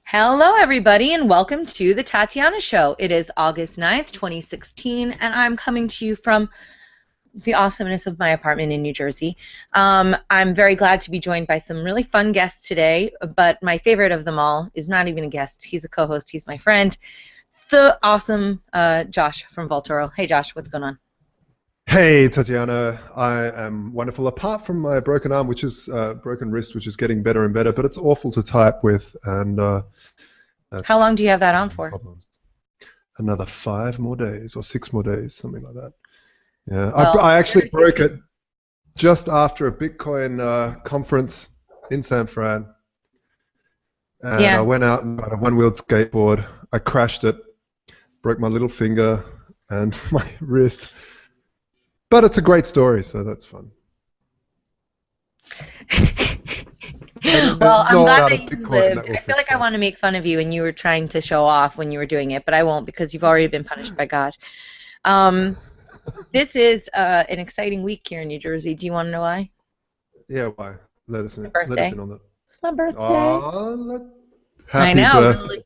Hello, everybody, and welcome to the Tatiana Show. It is August 9th, 2016, and I'm coming to you from the awesomeness of my apartment in New Jersey. I'm very glad to be joined by some really fun guests today, but my favorite of them all is not even a guest. He's a co-host. He's my friend, the awesome Josh from Voltoro. Hey, Josh, what's going on? Hey Tatiana, I am wonderful. Apart from my broken arm, which is broken wrist, which is getting better and better, but it's awful to type with, and How that's long do you have that on for? problems. Another 5 more days or 6 more days, something like that. Yeah, Well, I better actually take broke it just after a Bitcoin conference in San Fran, and I Yeah. went out and got a one-wheeled skateboard. I crashed it, broke my little finger and my wrist. But it's a great story, so that's fun. And there's Well, no I'm glad amount that of you Bitcoin lived. that will I feel fix like I that. want to make fun of you, and you were trying to show off when you were doing it, but I won't because you've already been punished by God. Um, this is an exciting week here in New Jersey. Do you want to know why? Yeah, why? Let us My in. Let us birthday. in on that. It's my birthday. Oh, I happy know. birthday Really.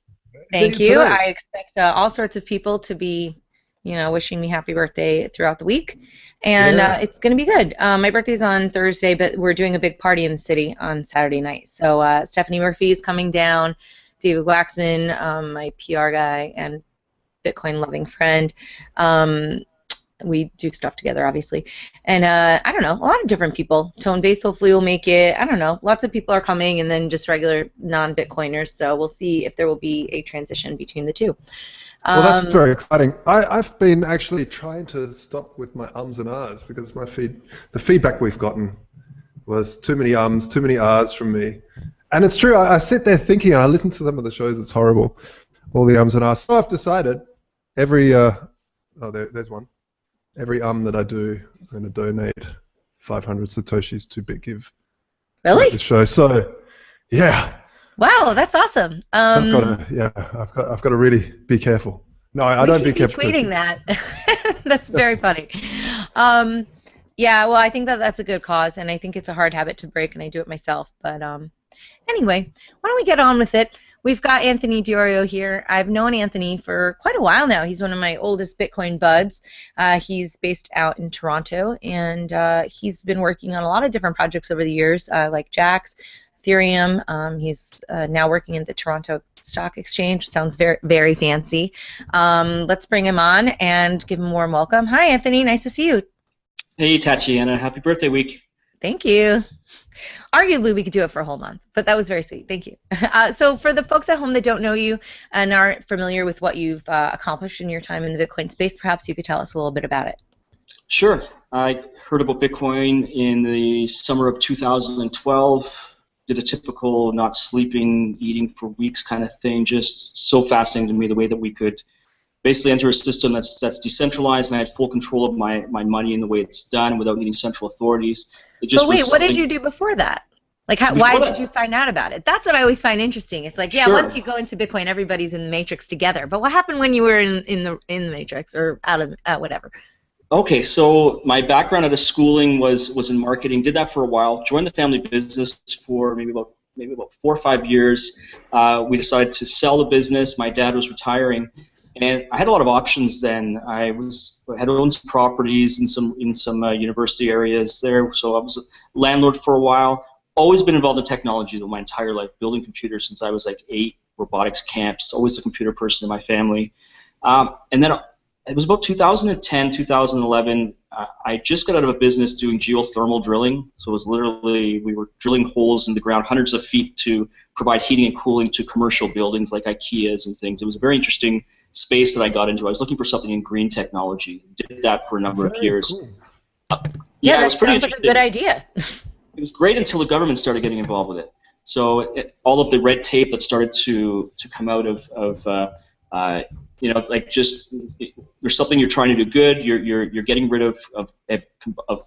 Thank you. today. I expect all sorts of people to be, wishing me happy birthday throughout the week, and Yeah. it's going to be good. My birthday's on Thursday, but we're doing a big party in the city on Saturday night. So Stephanie Murphy is coming down, David Waxman, my PR guy and Bitcoin loving friend. Um, we do stuff together, obviously. And I don't know, a lot of different people. Tone Base hopefully will make it. I don't know. Lots of people are coming, and then just regular non-Bitcoiners. So we'll see if there will be a transition between the two. Well, that's Um, very exciting. I've been actually trying to stop with my ums and ahs because the feedback we've gotten was too many ums, too many ahs from me. And it's true. I sit there thinking, I listen to some of the shows, it's horrible, all the ums and ahs. So I've decided every, there's one. Every that I do, I'm going to donate 500 Satoshis to BitGive throughout the really? show. So, yeah. Wow, that's awesome. So I've got to really be careful. No, I We don't should be be careful because tweeting that. That's very funny. Um, yeah, well, I think that that's a good cause, and I think it's a hard habit to break, and I do it myself. But anyway, why don't we get on with it? We've got Anthony Diorio here. I've known Anthony for quite a while now. He's one of my oldest Bitcoin buds. He's based out in Toronto, and he's been working on a lot of different projects over the years, like Jax, Ethereum. He's now working at the Toronto Stock Exchange. Sounds very, very fancy. Let's bring him on and give him a warm welcome. Hi, Anthony. Nice to see you. Hey, Tatiana. Happy birthday week. Thank you. Arguably, we could do it for a whole month, but that was very sweet. Thank you. So for the folks at home that don't know you and aren't familiar with what you've accomplished in your time in the Bitcoin space, perhaps you could tell us a little bit about it. Sure. I heard about Bitcoin in the summer of 2012. Did a typical not sleeping, eating for weeks kind of thing. Just so fascinating to me the way that we could basically enter a system that's decentralized, and I had full control of my money and the way it's done without needing central authorities. It But just wait, was what did something. you do before that? Like, why Before did you that, find out about it? That's what I always find interesting. It's like, yeah, once sure. you go into Bitcoin, everybody's in the matrix together. But what happened when you were in the matrix or out of whatever? Okay, so my background at a schooling was in marketing. Did that for a while. Joined the family business for maybe about 4 or 5 years. We decided to sell the business. My dad was retiring, and I had a lot of options then. I had owned some properties in some university areas there, so I was a landlord for a while. Always been involved in technology though my entire life, building computers since I was like 8. Robotics camps. Always a computer person in my family. And then it was about 2010, 2011. I just got out of a business doing geothermal drilling. So it was literally, we were drilling holes in the ground hundreds of feet to provide heating and cooling to commercial buildings like IKEAs and things. It was a very interesting space that I got into. I was looking for something in green technology. Did that for a number of very years. cool. Yeah, Yeah, it was that pretty sounds like a good interesting. idea. It was great until the government started getting involved with it. So all of the red tape that started to come out of like just there's something you're trying to do good. You're getting rid of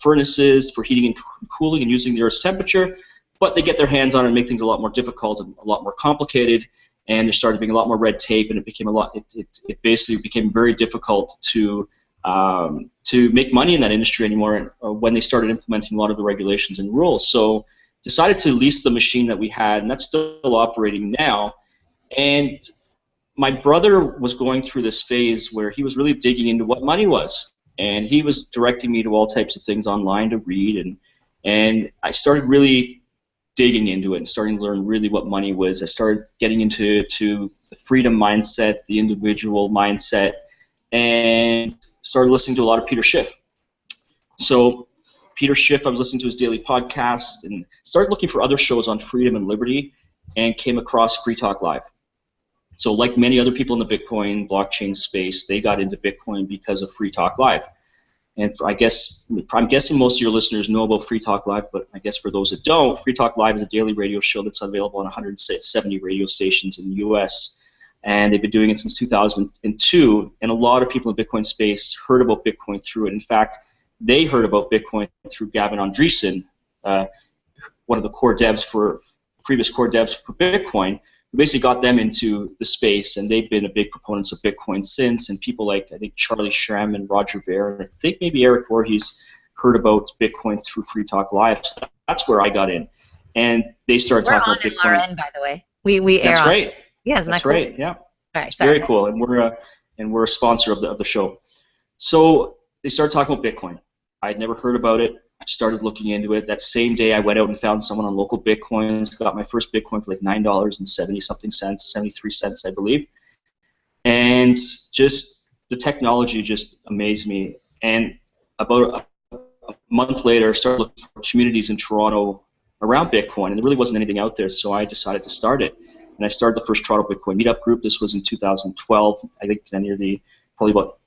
furnaces for heating and cooling and using the Earth's temperature, but they get their hands on it and make things a lot more difficult and a lot more complicated. And there started being a lot more red tape, and it became a lot. It basically became very difficult to make money in that industry anymore when they started implementing a lot of the regulations and rules. So decided to lease the machine that we had, and that's still operating now. And my brother was going through this phase where he was really digging into what money was, and he was directing me to all types of things online to read, and I started really digging into it and starting to learn really what money was. I started getting into the freedom mindset, the individual mindset, and started listening to a lot of Peter Schiff. So Peter Schiff, I was listening to his daily podcast and started looking for other shows on freedom and liberty, and came across Free Talk Live. So like many other people in the Bitcoin blockchain space, they got into Bitcoin because of Free Talk Live. And I'm guessing most of your listeners know about Free Talk Live, but I guess for those that don't, Free Talk Live is a daily radio show that's available on 170 radio stations in the U.S., and they've been doing it since 2002, and a lot of people in the Bitcoin space heard about Bitcoin through it. In fact, they heard about Bitcoin through Gavin Andresen, one of the previous core devs for Bitcoin, who basically got them into the space, and they've been a big proponents of Bitcoin since, and people like, I think, Charlie Shrem and Roger Ver, and I think maybe Eric Voorhees heard about Bitcoin through Free Talk Live. So that's where I got in. And they started talking about Bitcoin. We're on MRN, by the way. We air That's on. right. Yeah, isn't that's that cool? right, yeah. All right, it's very cool, and we're a sponsor of the show. So they started talking about Bitcoin. I'd never heard about it. Started looking into it. That same day, I went out and found someone on local Bitcoins. Got my first Bitcoin for like $9.70 cents, 73 cents, I believe. And just the technology just amazed me. And about a month later, I started looking for communities in Toronto around Bitcoin, and there really wasn't anything out there. So I decided to start it. And I started the first Toronto Bitcoin meetup group. This was in 2012. I think probably about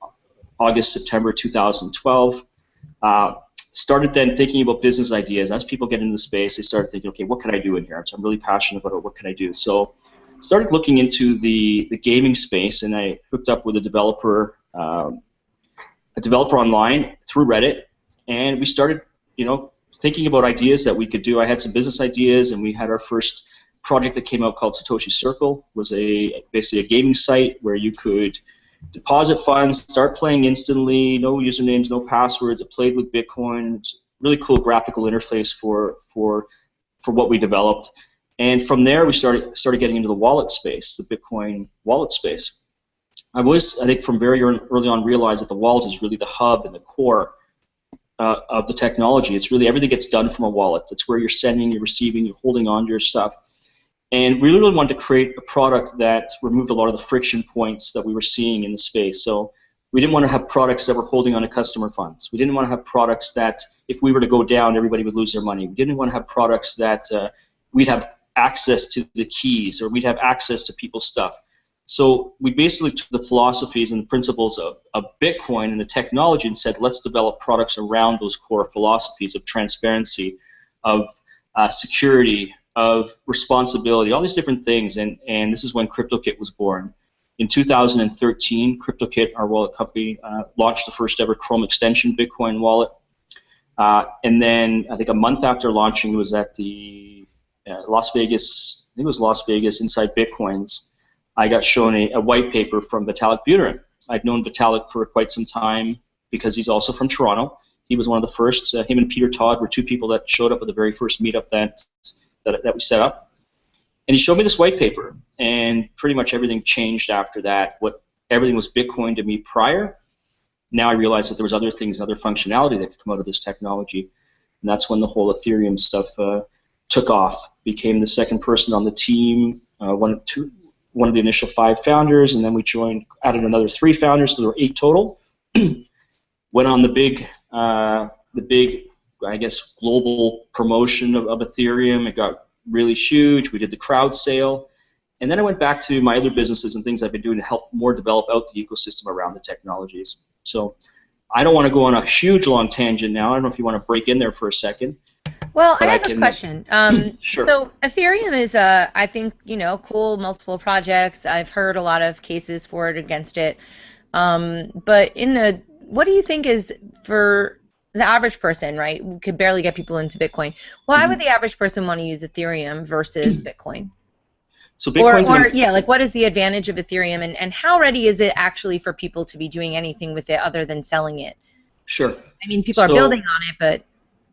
August, September 2012. Started then thinking about business ideas. As people get into the space, they started thinking, okay, what can I do in here? So I'm really passionate about it. What can I do? So started looking into the gaming space, and I hooked up with a developer online through Reddit, and we started, thinking about ideas that we could do. I had some business ideas, and we had our first project that came out called Satoshi Circle. It was basically a gaming site where you could deposit funds, start playing instantly, no usernames, no passwords. It played with Bitcoin. It's really cool graphical interface for what we developed. And from there, we started getting into the wallet space, the Bitcoin wallet space. I think from very early on, realized that the wallet is really the hub and the core of the technology. It's really everything gets done from a wallet. It's where you're sending, you're receiving, you're holding on to your stuff. And we really wanted to create a product that removed a lot of the friction points that we were seeing in the space. So we didn't want to have products that were holding on to customer funds. We didn't want to have products that if we were to go down, everybody would lose their money. We didn't want to have products that we'd have access to the keys or we'd have access to people's stuff. So we basically took the philosophies and the principles of Bitcoin and the technology and said, let's develop products around those core philosophies of transparency, of security, of responsibility, all these different things, and this is when KryptoKit was born. In 2013, KryptoKit, our wallet company, launched the first ever Chrome extension Bitcoin wallet, and then I think a month after launching, it was at the Las Vegas, I think it was Las Vegas Inside Bitcoins, I got shown a white paper from Vitalik Buterin. I've known Vitalik for quite some time because he's also from Toronto. He was one of the first. Him and Peter Todd were two people that showed up at the very first meetup that we set up. And he showed me this white paper, and pretty much everything changed after that. Everything was Bitcoin to me prior. Now I realized that there was other things, other functionality that could come out of this technology. And that's when the whole Ethereum stuff took off. Became the second person on the team, one of the initial 5 founders, and then we added another 3 founders, so there were 8 total. Went on the big, I guess, global promotion of Ethereum. It got really huge. We did the crowd sale. And then I went back to my other businesses and things I've been doing to help more develop out the ecosystem around the technologies. So I don't want to go on a huge long tangent now. I don't know if you want to break in there for a second. Well, I have a question. Sure. So Ethereum is, I think, cool, multiple projects. I've heard a lot of cases for it, against it. But what do you think is for the average person, right, who could barely get people into Bitcoin? Why would the average person want to use Ethereum versus Bitcoin? So Bitcoin's what is the advantage of Ethereum, and how ready is it actually for people to be doing anything with it other than selling it? Sure. I mean, people are building on it, but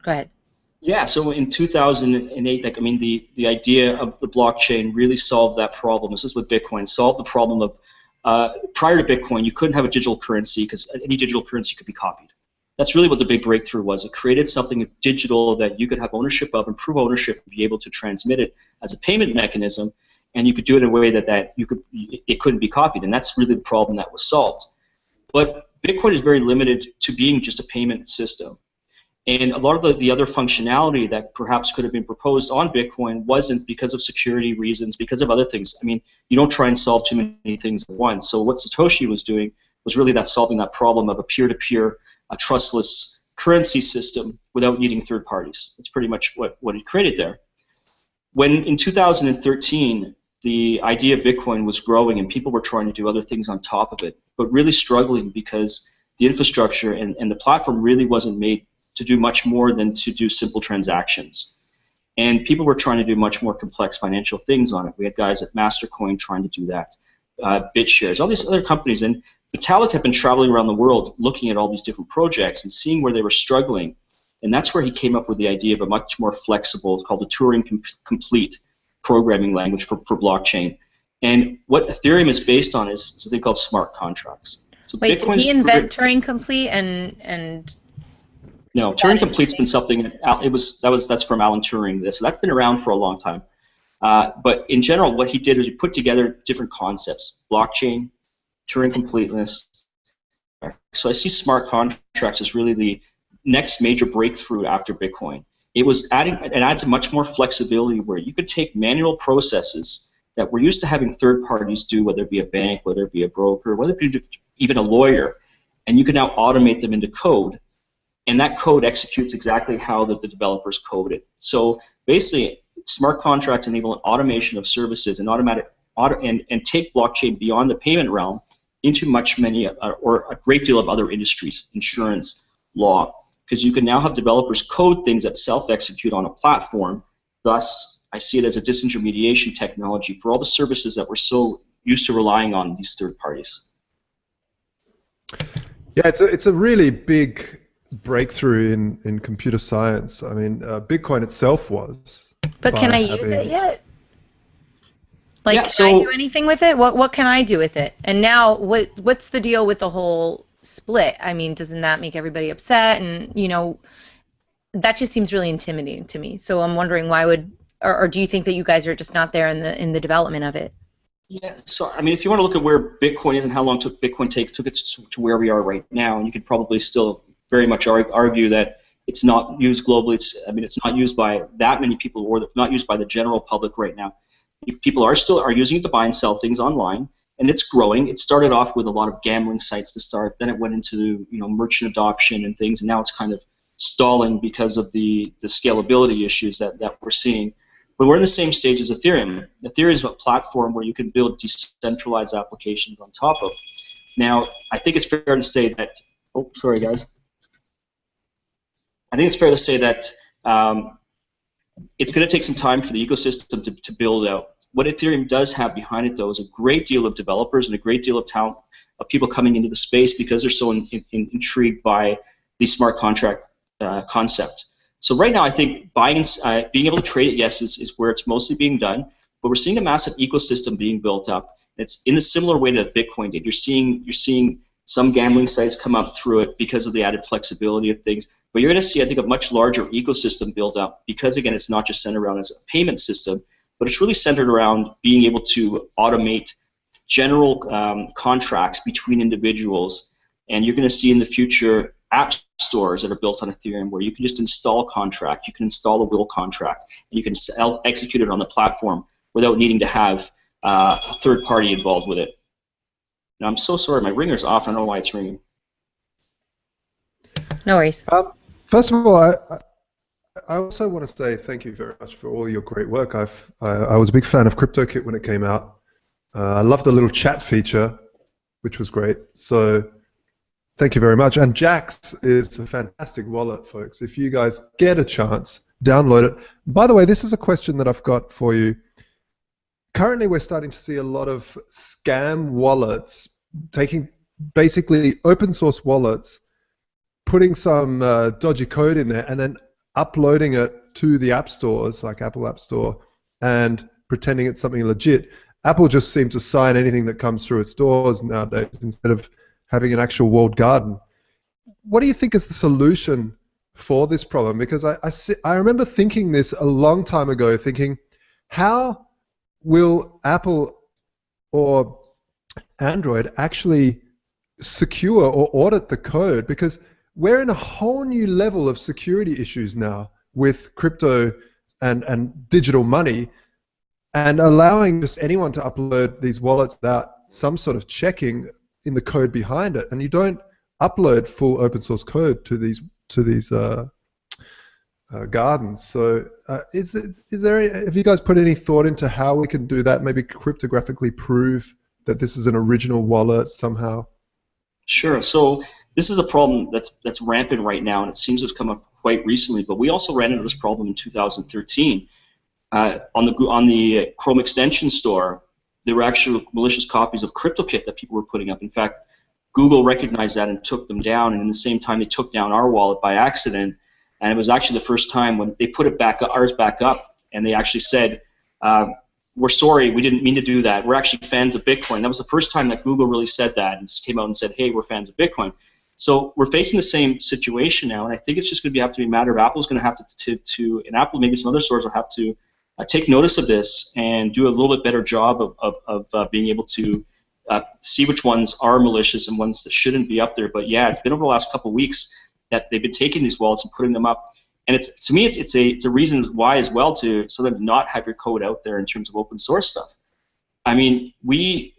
go ahead. Yeah, so in 2008, like I mean, the idea of the blockchain really solved that problem. This is with Bitcoin, solved the problem of prior to Bitcoin, you couldn't have a digital currency because any digital currency could be copied. That's really what the big breakthrough was. It created something digital that you could have ownership of and prove ownership, be able to transmit it as a payment mechanism, and you could do it in a way that it couldn't be copied, and that's really the problem that was solved. But Bitcoin is very limited to being just a payment system. And a lot of the other functionality that perhaps could have been proposed on Bitcoin wasn't because of security reasons, because of other things. I mean, you don't try and solve too many things at once. So what Satoshi was doing was really solving that problem of a peer-to-peer, a trustless currency system without needing third parties. That's pretty much what he created there. When in 2013, the idea of Bitcoin was growing and people were trying to do other things on top of it, but really struggling because the infrastructure and the platform really wasn't made to do much more than to do simple transactions. And people were trying to do much more complex financial things on it. We had guys at Mastercoin trying to do that, BitShares, all these other companies. And Vitalik had been traveling around the world looking at all these different projects and seeing where they were struggling. And that's where he came up with the idea of a much more flexible, it's called a Turing-complete programming language for blockchain. And what Ethereum is based on is something called smart contracts. So wait, did he invent Turing-complete and No, Turing Complete's been something. That's from Alan Turing. So that's been around for a long time. But in general, what he did was he put together different concepts: blockchain, Turing completeness. So I see smart contracts as really the next major breakthrough after Bitcoin. It adds a much more flexibility where you could take manual processes that we're used to having third parties do, whether it be a bank, whether it be a broker, whether it be even a lawyer, and you can now automate them into code. And that code executes exactly how the developers coded. So basically, smart contracts enable an automation of services and and take blockchain beyond the payment realm into or a great deal of other industries, insurance, law, because you can now have developers code things that self-execute on a platform. Thus, I see it as a disintermediation technology for all the services that we're so used to relying on these third parties. Yeah, it's a really big breakthrough in computer science. I mean, Bitcoin itself was. But can I use it yet? Like, yeah, can I do anything with it? What can I do with it? And now, what's the deal with the whole split? I mean, doesn't that make everybody upset? And that just seems really intimidating to me. So I'm wondering why or do you think that you guys are just not there in the development of it? Yeah, so I mean, if you want to look at where Bitcoin is and how long Bitcoin took it to where we are right now, and you could probably still very much argue that it's not used globally. It's not used by that many people, or not used by the general public right now. People are using it to buy and sell things online, and it's growing. It started off with a lot of gambling sites to start, then it went into merchant adoption and things, and now it's kind of stalling because of the scalability issues that we're seeing. But we're in the same stage as Ethereum. Ethereum is a platform where you can build decentralized applications on top of. Now, I think it's fair to say that. Oh, sorry, guys. I think it's fair to say that it's going to take some time for the ecosystem to build out. What Ethereum does have behind it, though, is a great deal of developers and a great deal of talent of people coming into the space because they're so intrigued by the smart contract concept. So right now, I think being able to trade it, yes, is where it's mostly being done. But we're seeing a massive ecosystem being built up. It's in a similar way that Bitcoin did. You're seeing some gambling sites come up through it because of the added flexibility of things. But you're going to see, I think, a much larger ecosystem build up because, again, it's not just centered around as a payment system, but it's really centered around being able to automate general contracts between individuals. And you're going to see in the future app stores that are built on Ethereum where you can just install a contract, you can install a will contract, and you can execute it on the platform without needing to have a third party involved with it. Now, I'm so sorry, my ringer's off. I don't know why it's ringing. No worries. First of all, I also want to say thank you very much for all your great work. I was a big fan of KryptoKit when it came out. I love the little chat feature, which was great. So thank you very much. And Jax is a fantastic wallet, folks. If you guys get a chance, download it. By the way, this is a question that I've got for you. Currently, we're starting to see a lot of scam wallets taking basically open source wallets, putting some dodgy code in there, and then uploading it to the app stores like Apple App Store and pretending it's something legit. Apple just seems to sign anything that comes through its doors nowadays instead of having an actual walled garden. What do you think is the solution for this problem? Because I remember thinking this a long time ago, thinking, how will Apple or Android actually secure or audit the code? Because we're in a whole new level of security issues now with crypto and digital money, and allowing just anyone to upload these wallets without some sort of checking in the code behind it. And you don't upload full open source code to these gardens. So have you guys put any thought into how we can do that? Maybe cryptographically prove that this is an original wallet somehow? Sure. So this is a problem that's rampant right now, and it seems to have come up quite recently. But we also ran into this problem in 2013 on the Chrome extension store. There were actually malicious copies of KryptoKit that people were putting up. In fact, Google recognized that and took them down, and in the same time they took down our wallet by accident. And it was actually the first time when they put ours back up, and they actually said, we're sorry, we didn't mean to do that. We're actually fans of Bitcoin. That was the first time that Google really said that and came out and said, hey, we're fans of Bitcoin. So we're facing the same situation now, and I think it's just going to have to be a matter of Apple's going to have and Apple, maybe some other stores will have to take notice of this and do a little bit better job of being able to see which ones are malicious and ones that shouldn't be up there. But yeah, it's been over the last couple of weeks that they've been taking these wallets and putting them up. And to me, it's a reason why as well to sometimes not have your code out there in terms of open source stuff. I mean, we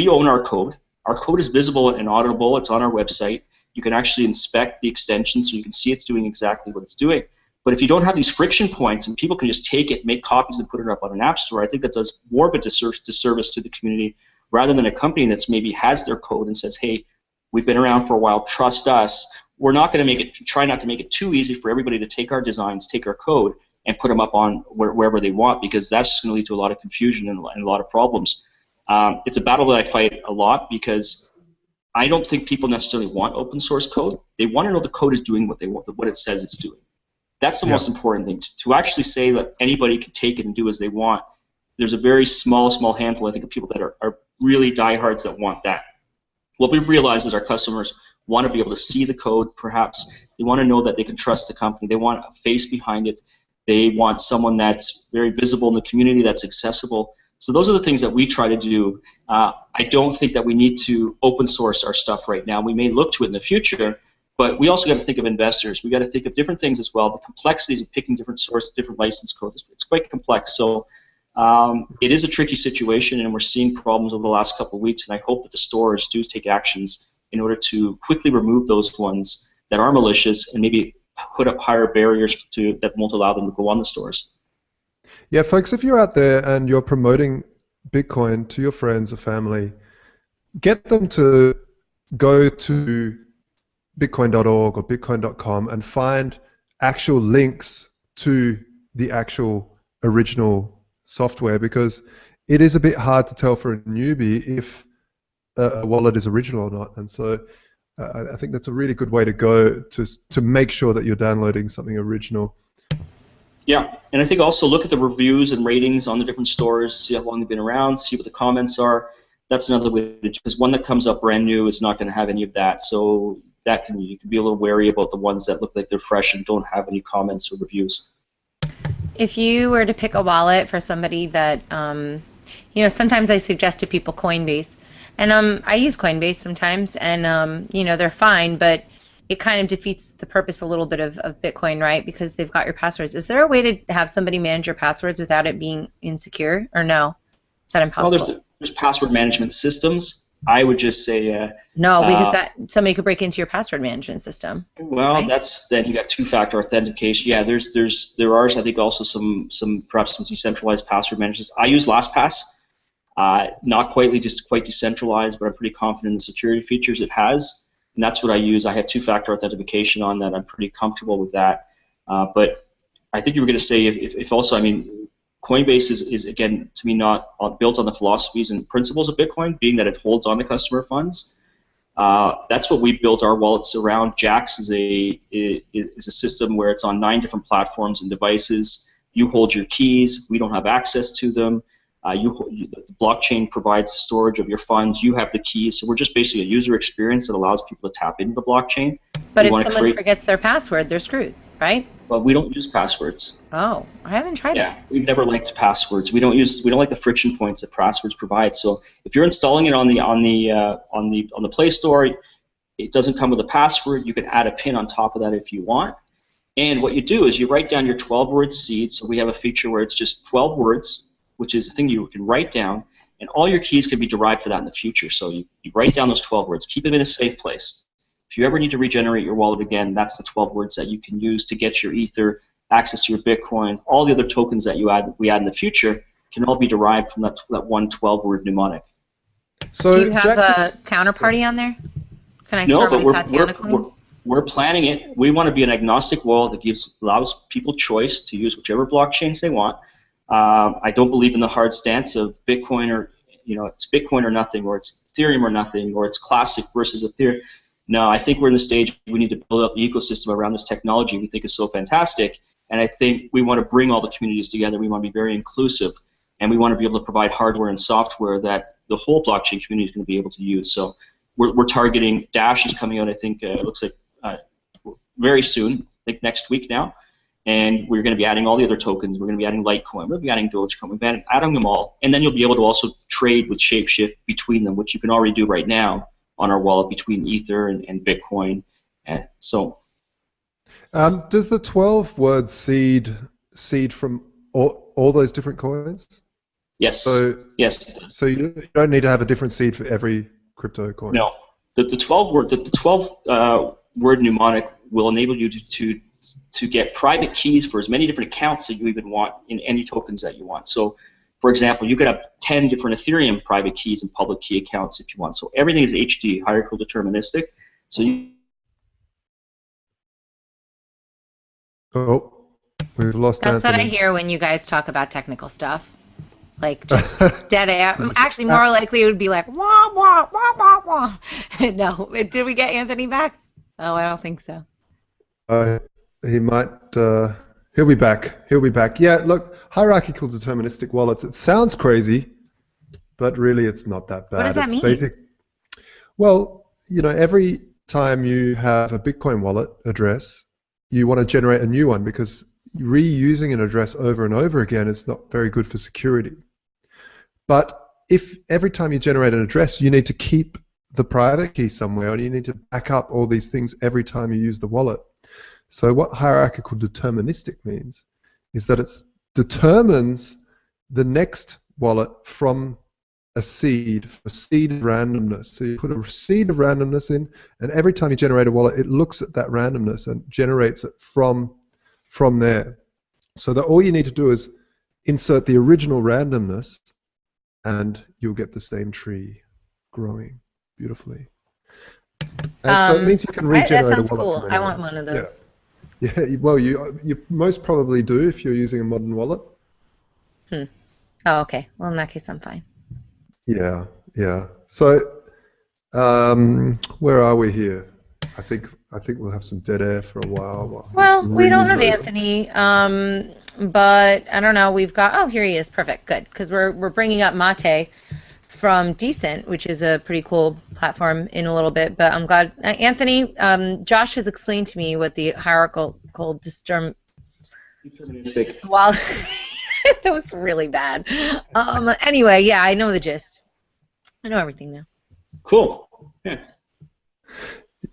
own our code. Our code is visible and auditable. It's on our website. You can actually inspect the extension so you can see it's doing exactly what it's doing. But if you don't have these friction points and people can just take it, make copies, and put it up on an app store, I think that does more of a disservice to the community rather than a company that's maybe has their code and says, hey, we've been around for a while, trust us. We're not going to try not to make it too easy for everybody to take our designs, take our code, and put them up on wherever they want, because that's just going to lead to a lot of confusion and a lot of problems. It's a battle that I fight a lot because I don't think people necessarily want open source code. They want to know the code is doing what it says it's doing. That's the most important thing. To actually say that anybody can take it and do as they want, there's a very small handful, I think, of people that are really diehards that want that. What we've realized is our customers want to be able to see the code, perhaps. They want to know that they can trust the company. They want a face behind it. They want someone that's very visible in the community, that's accessible. So those are the things that we try to do. I don't think that we need to open source our stuff right now. We may look to it in the future, but we also got to think of investors. We got to think of different things as well. The complexities of picking different source, different license codes, it's quite complex. So it is a tricky situation, and we're seeing problems over the last couple of weeks, and I hope that the stores do take actions in order to quickly remove those ones that are malicious and maybe put up higher barriers that won't allow them to go on the stores. Yeah, folks, if you're out there and you're promoting Bitcoin to your friends or family, get them to go to bitcoin.org or bitcoin.com and find actual links to the actual original software, because it is a bit hard to tell for a newbie if a wallet is original or not. And so I think that's a really good way to go to make sure that you're downloading something original. Yeah, and I think also look at the reviews and ratings on the different stores, see how long they've been around, see what the comments are. That's another way to do it, because one that comes up brand new is not going to have any of that. So you can be a little wary about the ones that look like they're fresh and don't have any comments or reviews. If you were to pick a wallet for somebody that, sometimes I suggest to people Coinbase, and I use Coinbase sometimes, and they're fine, but it kind of defeats the purpose a little bit of Bitcoin, right? Because they've got your passwords. Is there a way to have somebody manage your passwords without it being insecure, or no? Is that impossible? Well, there's password management systems. I would just say no, because somebody could break into your password management system. Well, right? Then you got two-factor authentication. Yeah, there are I think also some decentralized password managers. I use LastPass. Not quite decentralized, but I'm pretty confident in the security features it has, and that's what I use. I have two-factor authentication on that. I'm pretty comfortable with that. But I think you were going to say if also, I mean, Coinbase is again, to me, not built on the philosophies and principles of Bitcoin, being that it holds on to customer funds. That's what we built our wallets around. Jax is a system where it's on 9 different platforms and devices. You hold your keys. We don't have access to them. The blockchain provides storage of your funds. You have the keys. So we're just basically a user experience that allows people to tap into the blockchain. But if someone forgets their password, they're screwed, right? Well, we don't use passwords. Oh, I haven't tried it. Yeah, we've never liked passwords. We don't like the friction points that passwords provide. So if you're installing it on the Play Store, it doesn't come with a password. You can add a PIN on top of that if you want. And what you do is you write down your 12-word seed. So we have a feature where it's just 12 words, which is a thing you can write down, and all your keys can be derived for that in the future. So you write down those 12 words, keep them in a safe place. If you ever need to regenerate your wallet again, that's the 12 words that you can use to get your Ether, access to your Bitcoin. All the other tokens that we add in the future can all be derived from that one 12-word mnemonic. So do you have a counterparty on there? Can I store my Tatiana coins? We're planning it. We want to be an agnostic wallet that allows people choice to use whichever blockchains they want. I don't believe in the hard stance of Bitcoin or, it's Bitcoin or nothing, or it's Ethereum or nothing, or it's classic versus Ethereum. No, I think we're in the stage we need to build up the ecosystem around this technology we think is so fantastic, and I think we want to bring all the communities together. We want to be very inclusive, and we want to be able to provide hardware and software that the whole blockchain community is going to be able to use. So we're targeting Dash is coming out, I think, it looks like very soon, I think next week now. And we're going to be adding all the other tokens. We're going to be adding Litecoin. We're going to be adding Dogecoin. We're going to be adding them all. And then you'll be able to also trade with Shapeshift between them, which you can already do right now on our wallet between Ether and Bitcoin. And so, does the 12-word seed from all those different coins? Yes. Yes. So you don't need to have a different seed for every crypto coin? No. The 12-word mnemonic will enable you to get private keys for as many different accounts that you even want in any tokens that you want. So, for example, you could have 10 different Ethereum private keys and public key accounts if you want. So everything is HD, hierarchical deterministic. So we've lost Anthony. That's what I hear when you guys talk about technical stuff. Like just dead air. Actually, more likely it would be like wah wah wah wah wah. No, did we get Anthony back? Oh, I don't think so. He might. He'll be back. He'll be back. Yeah. Look, hierarchical deterministic wallets. It sounds crazy, but really, it's not that bad. What does that mean? Well, every time you have a Bitcoin wallet address, you want to generate a new one because reusing an address over and over again is not very good for security. But if every time you generate an address, you need to keep the private key somewhere, and you need to back up all these things every time you use the wallet. So what hierarchical deterministic means is that it determines the next wallet from a seed of randomness. So you put a seed of randomness in, and every time you generate a wallet, it looks at that randomness and generates it from there. So that all you need to do is insert the original randomness, and you'll get the same tree growing beautifully. And so it means you can regenerate that sounds a wallet. Cool. I want one of those. Yeah, well, you most probably do if you're using a modern wallet. Oh, okay. Well, in that case, I'm fine. Yeah. So, where are we here? I think we'll have some dead air for a while. Well, we don't have Anthony, but I don't know. We've got. Oh, here he is. Perfect. Good, because we're bringing up Matej from Decent, which is a pretty cool platform, in a little bit. But I'm glad Anthony. Josh has explained to me what the hierarchical deterministic. Well, that was really bad. Anyway, yeah, I know the gist. I know everything now. Cool. Yeah.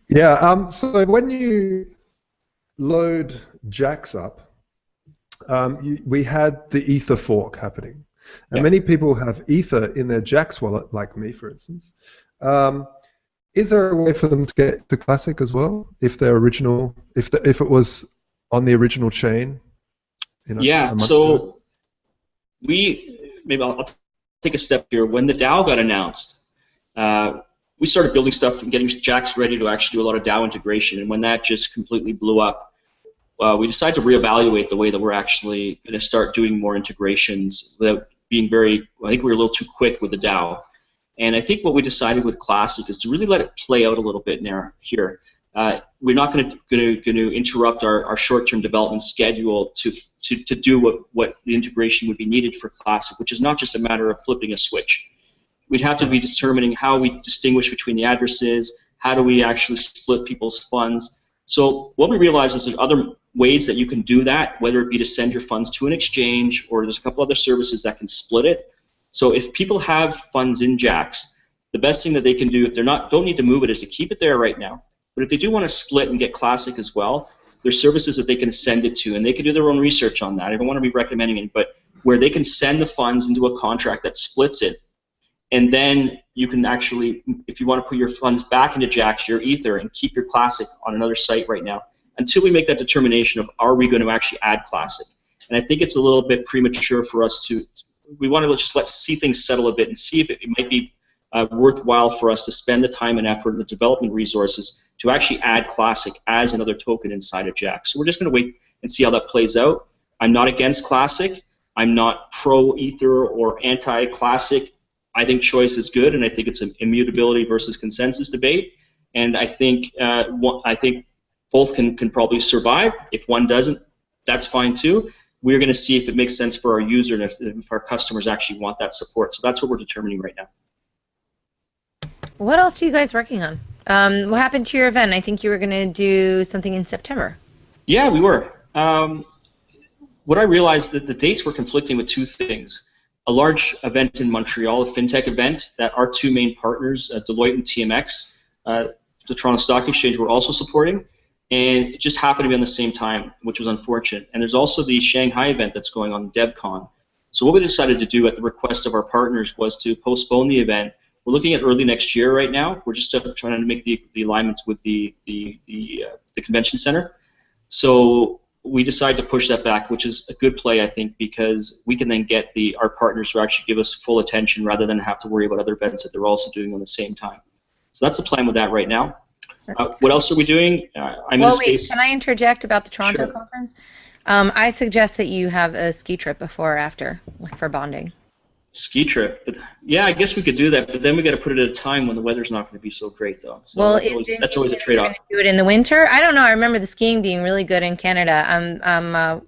Yeah. So when you load Jax up, we had the Ether fork happening. And many people have Ether in their Jax wallet, like me, for instance. Is there a way for them to get the Classic as well, if they're original, if it was on the original chain? Yeah. So maybe I'll take a step here. When the DAO got announced, we started building stuff and getting Jax ready to actually do a lot of DAO integration. And when that just completely blew up, we decided to reevaluate the way that we're actually going to start doing more integrations without being I think we were a little too quick with the DAO. And I think what we decided with Classic is to really let it play out a little bit here. We're not going to interrupt our short-term development schedule to do what the integration would be needed for Classic, which is not just a matter of flipping a switch. We'd have to be determining how we distinguish between the addresses, how do we actually split people's funds. So what we realized is there's other ways that you can do that, whether it be to send your funds to an exchange, or there's a couple other services that can split it. So if people have funds in Jax, the best thing that they can do, if don't need to move it, is to keep it there right now. But if they do want to split and get Classic as well, there's services that they can send it to, and they can do their own research on that. I don't want to be recommending it, but where they can send the funds into a contract that splits it, and then you can actually, if you want to put your funds back into Jax, your Ether, and keep your Classic on another site right now, until we make that determination of are we going to actually add Classic. And I think it's a little bit premature for us we want to just see things settle a bit and see if it might be worthwhile for us to spend the time and effort and the development resources to actually add Classic as another token inside of Jax. So we're just going to wait and see how that plays out. I'm not against Classic. I'm not pro-Ether or anti-Classic. I think choice is good, and I think it's an immutability versus consensus debate. And I think both can probably survive. If one doesn't, that's fine too. We're going to see if it makes sense for our user and if our customers actually want that support. So that's what we're determining right now. What else are you guys working on? What happened to your event? I think you were going to do something in September. Yeah, we were. What I realized that the dates were conflicting with two things. A large event in Montreal, a fintech event that our two main partners, Deloitte and TMX, the Toronto Stock Exchange, were also supporting, and it just happened to be on the same time, which was unfortunate. And there's also the Shanghai event that's going on, the DevCon. So what we decided to do at the request of our partners was to postpone the event. We're looking at early next year right now. We're just trying to make the alignment with the convention center. So we decided to push that back, which is a good play, I think, because we can then get our partners to actually give us full attention rather than have to worry about other events that they're also doing on the same time. So that's the plan with that right now. What else are we doing? I'm in a space. Can I interject about the Toronto Sure. conference? I suggest that you have a ski trip before or after, like for bonding. Ski trip, but yeah, I guess we could do that. But then we got to put it at a time when the weather's not going to be so great, though. So Well, that's always a trade-off. Do it in the winter. I don't know. I remember the skiing being really good in Canada. I'm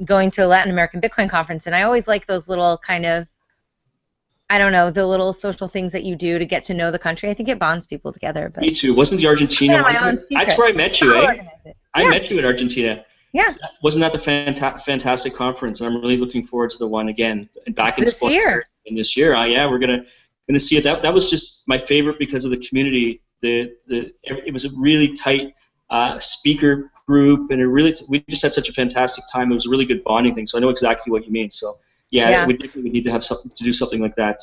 going to a Latin American Bitcoin conference, and I always like those little kind of, I don't know, the little social things that you do to get to know the country. I think it bonds people together. But Me too. Wasn't the Argentina one time? That's where I met you, eh? I met you in Argentina. Yeah. Wasn't that the fantastic conference? And I'm really looking forward to the one again back in This year. This year. Yeah, we're gonna see it. That was just my favorite because of the community. It was a really tight speaker group, and we just had such a fantastic time. It was a really good bonding thing. So I know exactly what you mean. So yeah. We need to have to do something like that.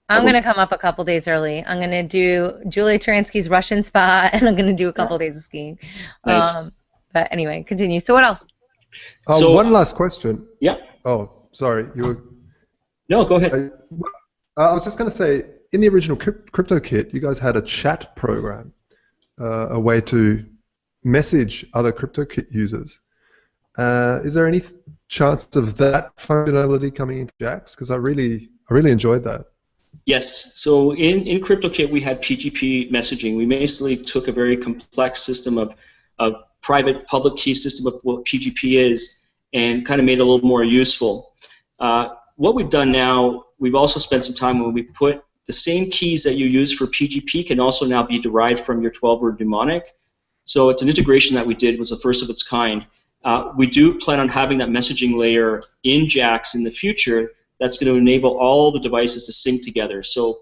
I'm going to come up a couple days early. I'm going to do Julia Taransky's Russian spa, and I'm going to do a couple days of skiing. Nice. But anyway, continue. So what else? One last question. Yeah. Oh, sorry. You were... No, go ahead. I was just going to say, in the original KryptoKit, you guys had a chat program, a way to message other KryptoKit users. Is there any chance of that functionality coming into Jax? Because I really enjoyed that. Yes. So in KryptoKit, we had PGP messaging. We basically took a very complex system of private public key system of what PGP is and kind of made it a little more useful. What we've done now, we've also spent some time when we put the same keys that you use for PGP can also now be derived from your 12-word mnemonic. So it's an integration that we did, was the first of its kind. We do plan on having that messaging layer in Jax in the future that's going to enable all the devices to sync together. So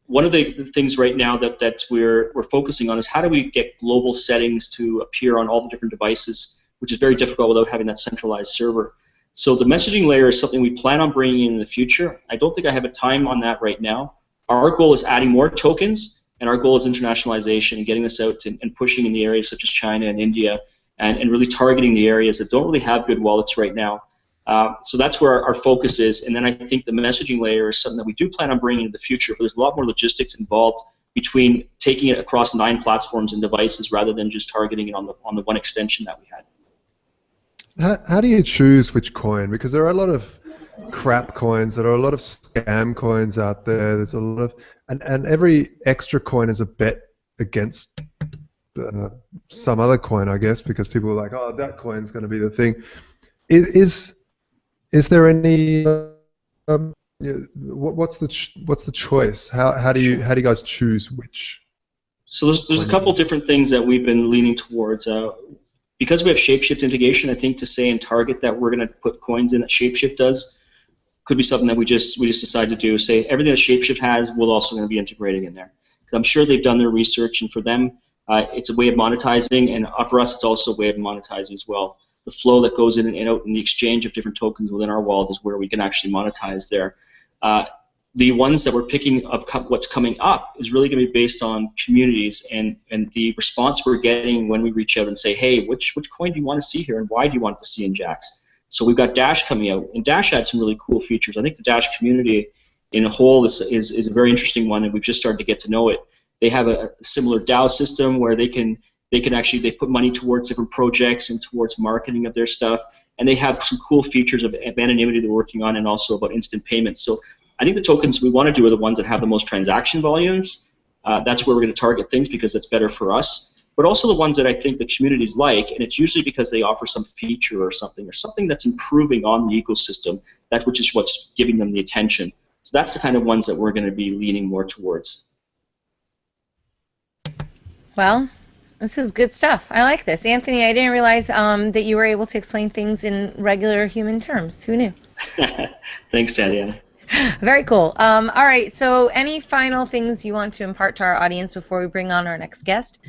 one of the things right now that we're focusing on is how do we get global settings to appear on all the different devices, which is very difficult without having that centralized server. So the messaging layer is something we plan on bringing in the future. I don't think I have a time on that right now. Our goal is adding more tokens, and our goal is internationalization and getting this out and pushing in the areas such as China and India and really targeting the areas that don't really have good wallets right now. So that's where our focus is, and then I think the messaging layer is something that we do plan on bringing in the future, but there's a lot more logistics involved between taking it across 9 platforms and devices rather than just targeting it on the one extension that we had. How do you choose which coin? Because there are a lot of crap coins. There are a lot of scam coins out there. There's a lot of, and every extra coin is a bet against some other coin, I guess, because people are like, oh, that coin's going to be the thing. Is there any what's the choice? How do you guys choose which? So there's a couple different things that we've been leaning towards. Because we have Shapeshift integration, I think to say and target that we're going to put coins in that Shapeshift does could be something that we just decide to do. Say everything that Shapeshift has, we're also going to be integrating in there. Because I'm sure they've done their research, and for them, it's a way of monetizing, and for us, it's also a way of monetizing as well. The flow that goes in and out, and the exchange of different tokens within our wallet is where we can actually monetize there. The ones that we're picking up, what's coming up, is really going to be based on communities and the response we're getting when we reach out and say, hey, which coin do you want to see here, and why do you want to see in Jax? So we've got Dash coming out, and Dash had some really cool features. I think the Dash community in a whole is a very interesting one, and we've just started to get to know it. They have a similar DAO system where they put money towards different projects and towards marketing of their stuff, and they have some cool features of anonymity they're working on, and also about instant payments. So I think the tokens we want to do are the ones that have the most transaction volumes. That's where we're going to target things because that's better for us. But also the ones that I think the communities like, and it's usually because they offer some feature or something that's improving on the ecosystem. Which is what's giving them the attention. So that's the kind of ones that we're going to be leaning more towards. Well, this is good stuff. I like this. Anthony, I didn't realize that you were able to explain things in regular human terms. Who knew? Thanks, Tatiana. Very cool. All right, so any final things you want to impart to our audience before we bring on our next guest?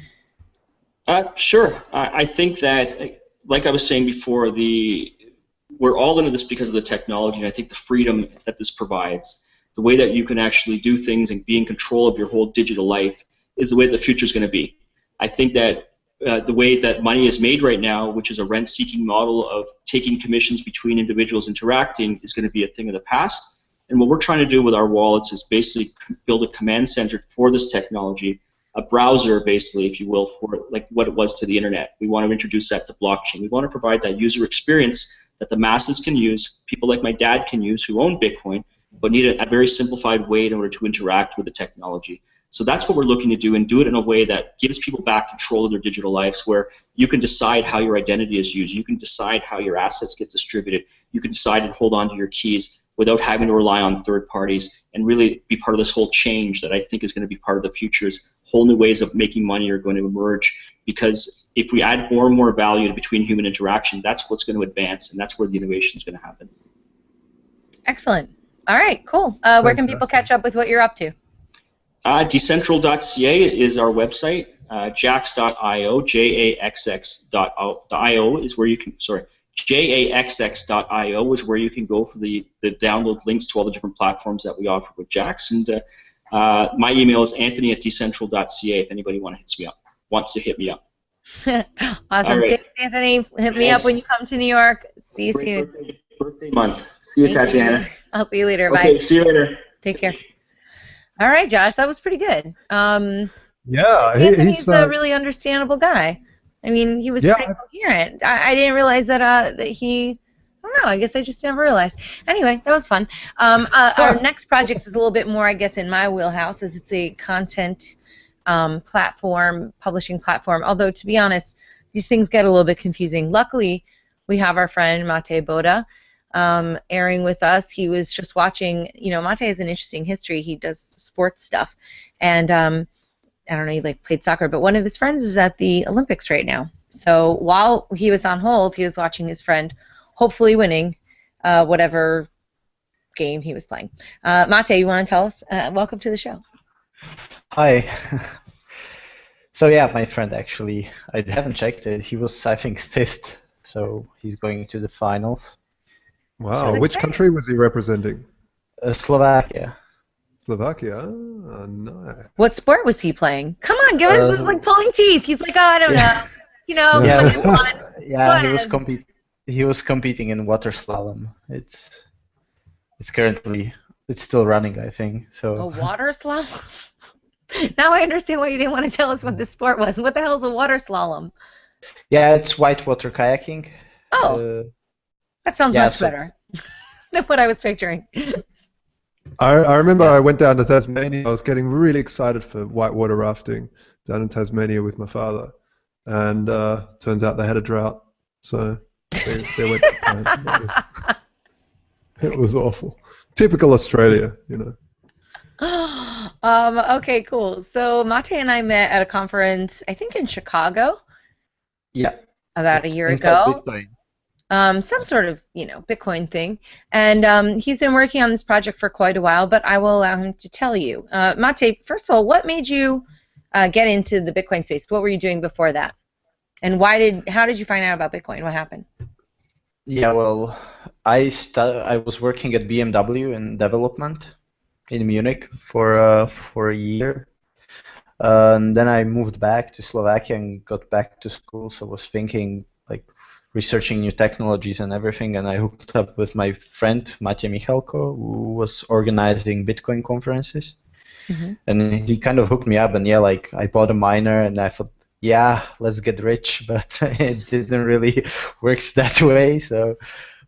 Sure. I think that, like I was saying before, we're all into this because of the technology, and I think the freedom that this provides, the way that you can actually do things and be in control of your whole digital life, is the way the future is going to be. I think that the way that money is made right now, which is a rent-seeking model of taking commissions between individuals interacting, is going to be a thing of the past. And what we're trying to do with our wallets is basically build a command center for this technology, a browser, basically, if you will, for like what it was to the internet. We want to introduce that to blockchain. We want to provide that user experience that the masses can use, people like my dad can use who own Bitcoin, but need a very simplified way in order to interact with the technology. So that's what we're looking to do, and do it in a way that gives people back control of their digital lives, where you can decide how your identity is used, you can decide how your assets get distributed, you can decide and hold on to your keys without having to rely on third parties, and really be part of this whole change that I think is going to be part of the future. Is whole new ways of making money are going to emerge, because if we add more and more value between human interaction, that's what's going to advance, and that's where the innovation is going to happen. Excellent. All right, cool. Where can people catch up with what you're up to? Decentral.ca is our website. Jax.io, jaxx.io is where you can, jaxx.io is where you can go for the download links to all the different platforms that we offer with Jax. And my email is anthony@decentral.ca if anybody wants to hit me up. Awesome. Right. Thanks, Anthony. Hit me up when you come to New York. See you soon. Birthday month. See you, Tatiana. I'll see you later. Bye. Okay, see you later. Take care. All right, Josh, that was pretty good. Yeah, Anthony's a really understandable guy. I mean, he was pretty coherent. I didn't realize that he. I don't know. I guess I just never realized. Anyway, that was fun. Our next project is a little bit more, I guess, in my wheelhouse, as it's a content platform, publishing platform. Although, to be honest, these things get a little bit confusing. Luckily, we have our friend Matej Boda airing with us. He was just watching. You know, Matej has an interesting history. He does sports stuff, and I don't know, he played soccer, but one of his friends is at the Olympics right now. So while he was on hold, he was watching his friend hopefully winning whatever game he was playing. Matej, you want to tell us? Welcome to the show. Hi. So yeah, my friend actually, I haven't checked it. He was, I think, 5th, so he's going to the finals. Wow, so which country was he representing? Slovakia. Slovakia? Oh, nice. What sport was he playing? Come on, give us, like pulling teeth. He's like, oh, I don't know. You know, he was competing in water slalom. It's still running, I think. So. A water slalom? Now I understand why you didn't want to tell us what the sport was. What the hell is a water slalom? Yeah, it's whitewater kayaking. Oh, that sounds much better. That's what I was picturing. I remember Yeah. I went down to Tasmania. I was getting really excited for whitewater rafting down in Tasmania with my father, and turns out they had a drought, so there went the plan. It was awful. Typical Australia, you know. Okay, cool. So Mate and I met at a conference, I think in Chicago, Yeah. about a It's year inside ago. Bitcoin. Some sort of, Bitcoin thing. And he's been working on this project for quite a while, but I will allow him to tell you. Mate, first of all, what made you get into the Bitcoin space? What were you doing before that? And how did you find out about Bitcoin? What happened? Yeah, well, I was working at BMW in development in Munich for a year. And then I moved back to Slovakia and got back to school. So I was thinking, like, researching new technologies and everything. And I hooked up with my friend Matej Michalko, who was organizing Bitcoin conferences. Hmm. And he kind of hooked me up. And yeah, like, I bought a miner, and I thought, yeah, let's get rich. But it didn't really work that way. So.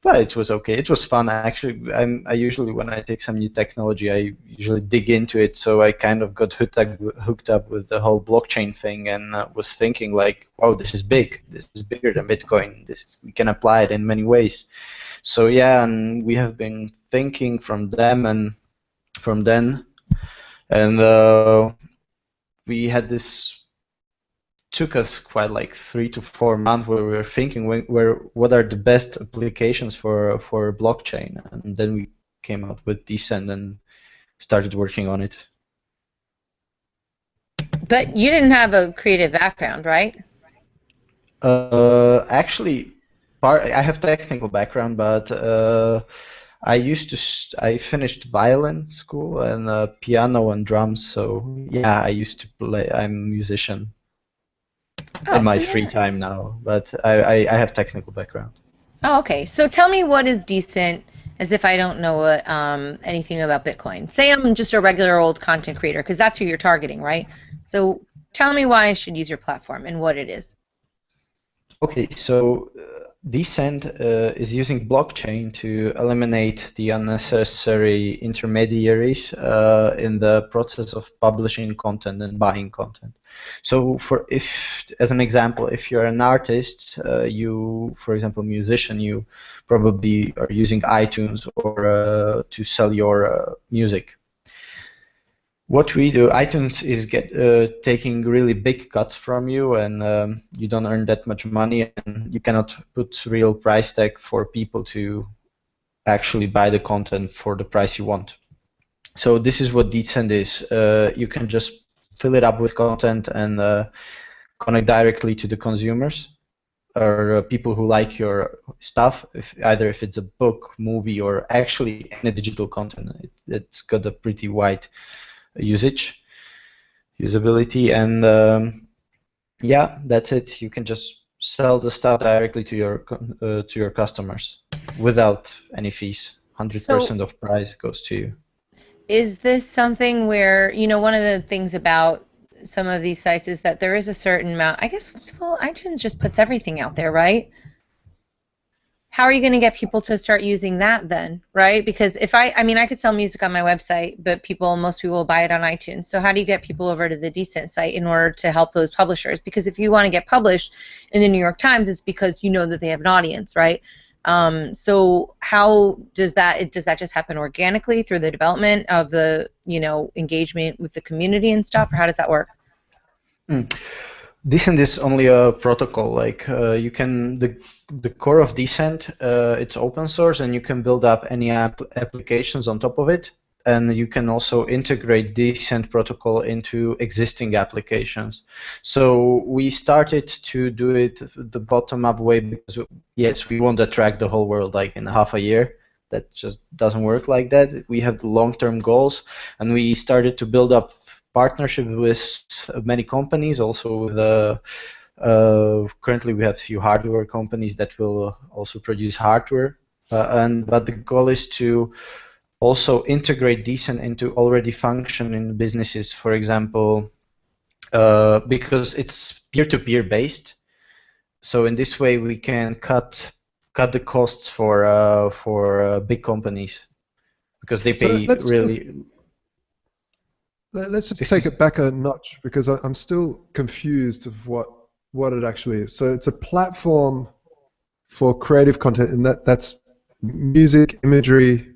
But it was okay. It was fun actually. I usually, when I take some new technology, I usually dig into it. So I kind of got hooked up with the whole blockchain thing, and was thinking like, wow, this is big. This is bigger than Bitcoin. We can apply it in many ways. So yeah, and we have been thinking from from then, and we had this took us quite like 3 to 4 months where we were thinking what are the best applications for blockchain, and then we came out with Decent and started working on it. But you didn't have a creative background, right? Actually, I have technical background, but I finished violin school and piano and drums. So yeah, I used to play. I'm a musician in Oh, my free yeah. time now, but I have technical background. Oh, okay. So tell me what is decent, as if I don't know anything about Bitcoin. Say I'm just a regular old content creator, because that's who you're targeting, right? So tell me why I should use your platform and what it is. Okay, so Decent is using blockchain to eliminate the unnecessary intermediaries in the process of publishing content and buying content. So, as an example, if you're an artist, for example, musician, you probably are using iTunes or to sell your music. What we do, iTunes is taking really big cuts from you, and you don't earn that much money, and you cannot put real price tag for people to actually buy the content for the price you want. So this is what Decent is. You can just fill it up with content and connect directly to the consumers or people who like your stuff. If it's a book, movie, or actually any digital content, it's got a pretty wide usability, and yeah, that's it. You can just sell the stuff directly to your customers without any fees. So 100% of price goes to you. is this something where, one of the things about some of these sites is that there is a certain amount, I guess, well, iTunes just puts everything out there, right? How are you going to get people to start using that then, right? Because if I could sell music on my website, but most people will buy it on iTunes. So how do you get people over to the Decent site in order to help those publishers? Because if you want to get published in the New York Times, it's because you know that they have an audience, right? So how does that just happen organically through the development of the, engagement with the community and stuff, or how does that work? Mm. Decent is only a protocol. Like you can the core of Decent, it's open source, and you can build up any applications on top of it. And you can also integrate Decent protocol into existing applications. So we started to do it the bottom-up way because yes, we won't attract the whole world like in half a year. That just doesn't work like that. We have the long-term goals, and we started to build up partnership with many companies. Also, with currently we have a few hardware companies that will also produce hardware. But the goal is to also integrate Decent into already functioning businesses. For example, because it's peer-to-peer based. So in this way, we can cut cut the costs for big companies because they So pay really. let's just take it back a notch because I'm still confused of what it actually is. So it's a platform for creative content, and that's music, imagery,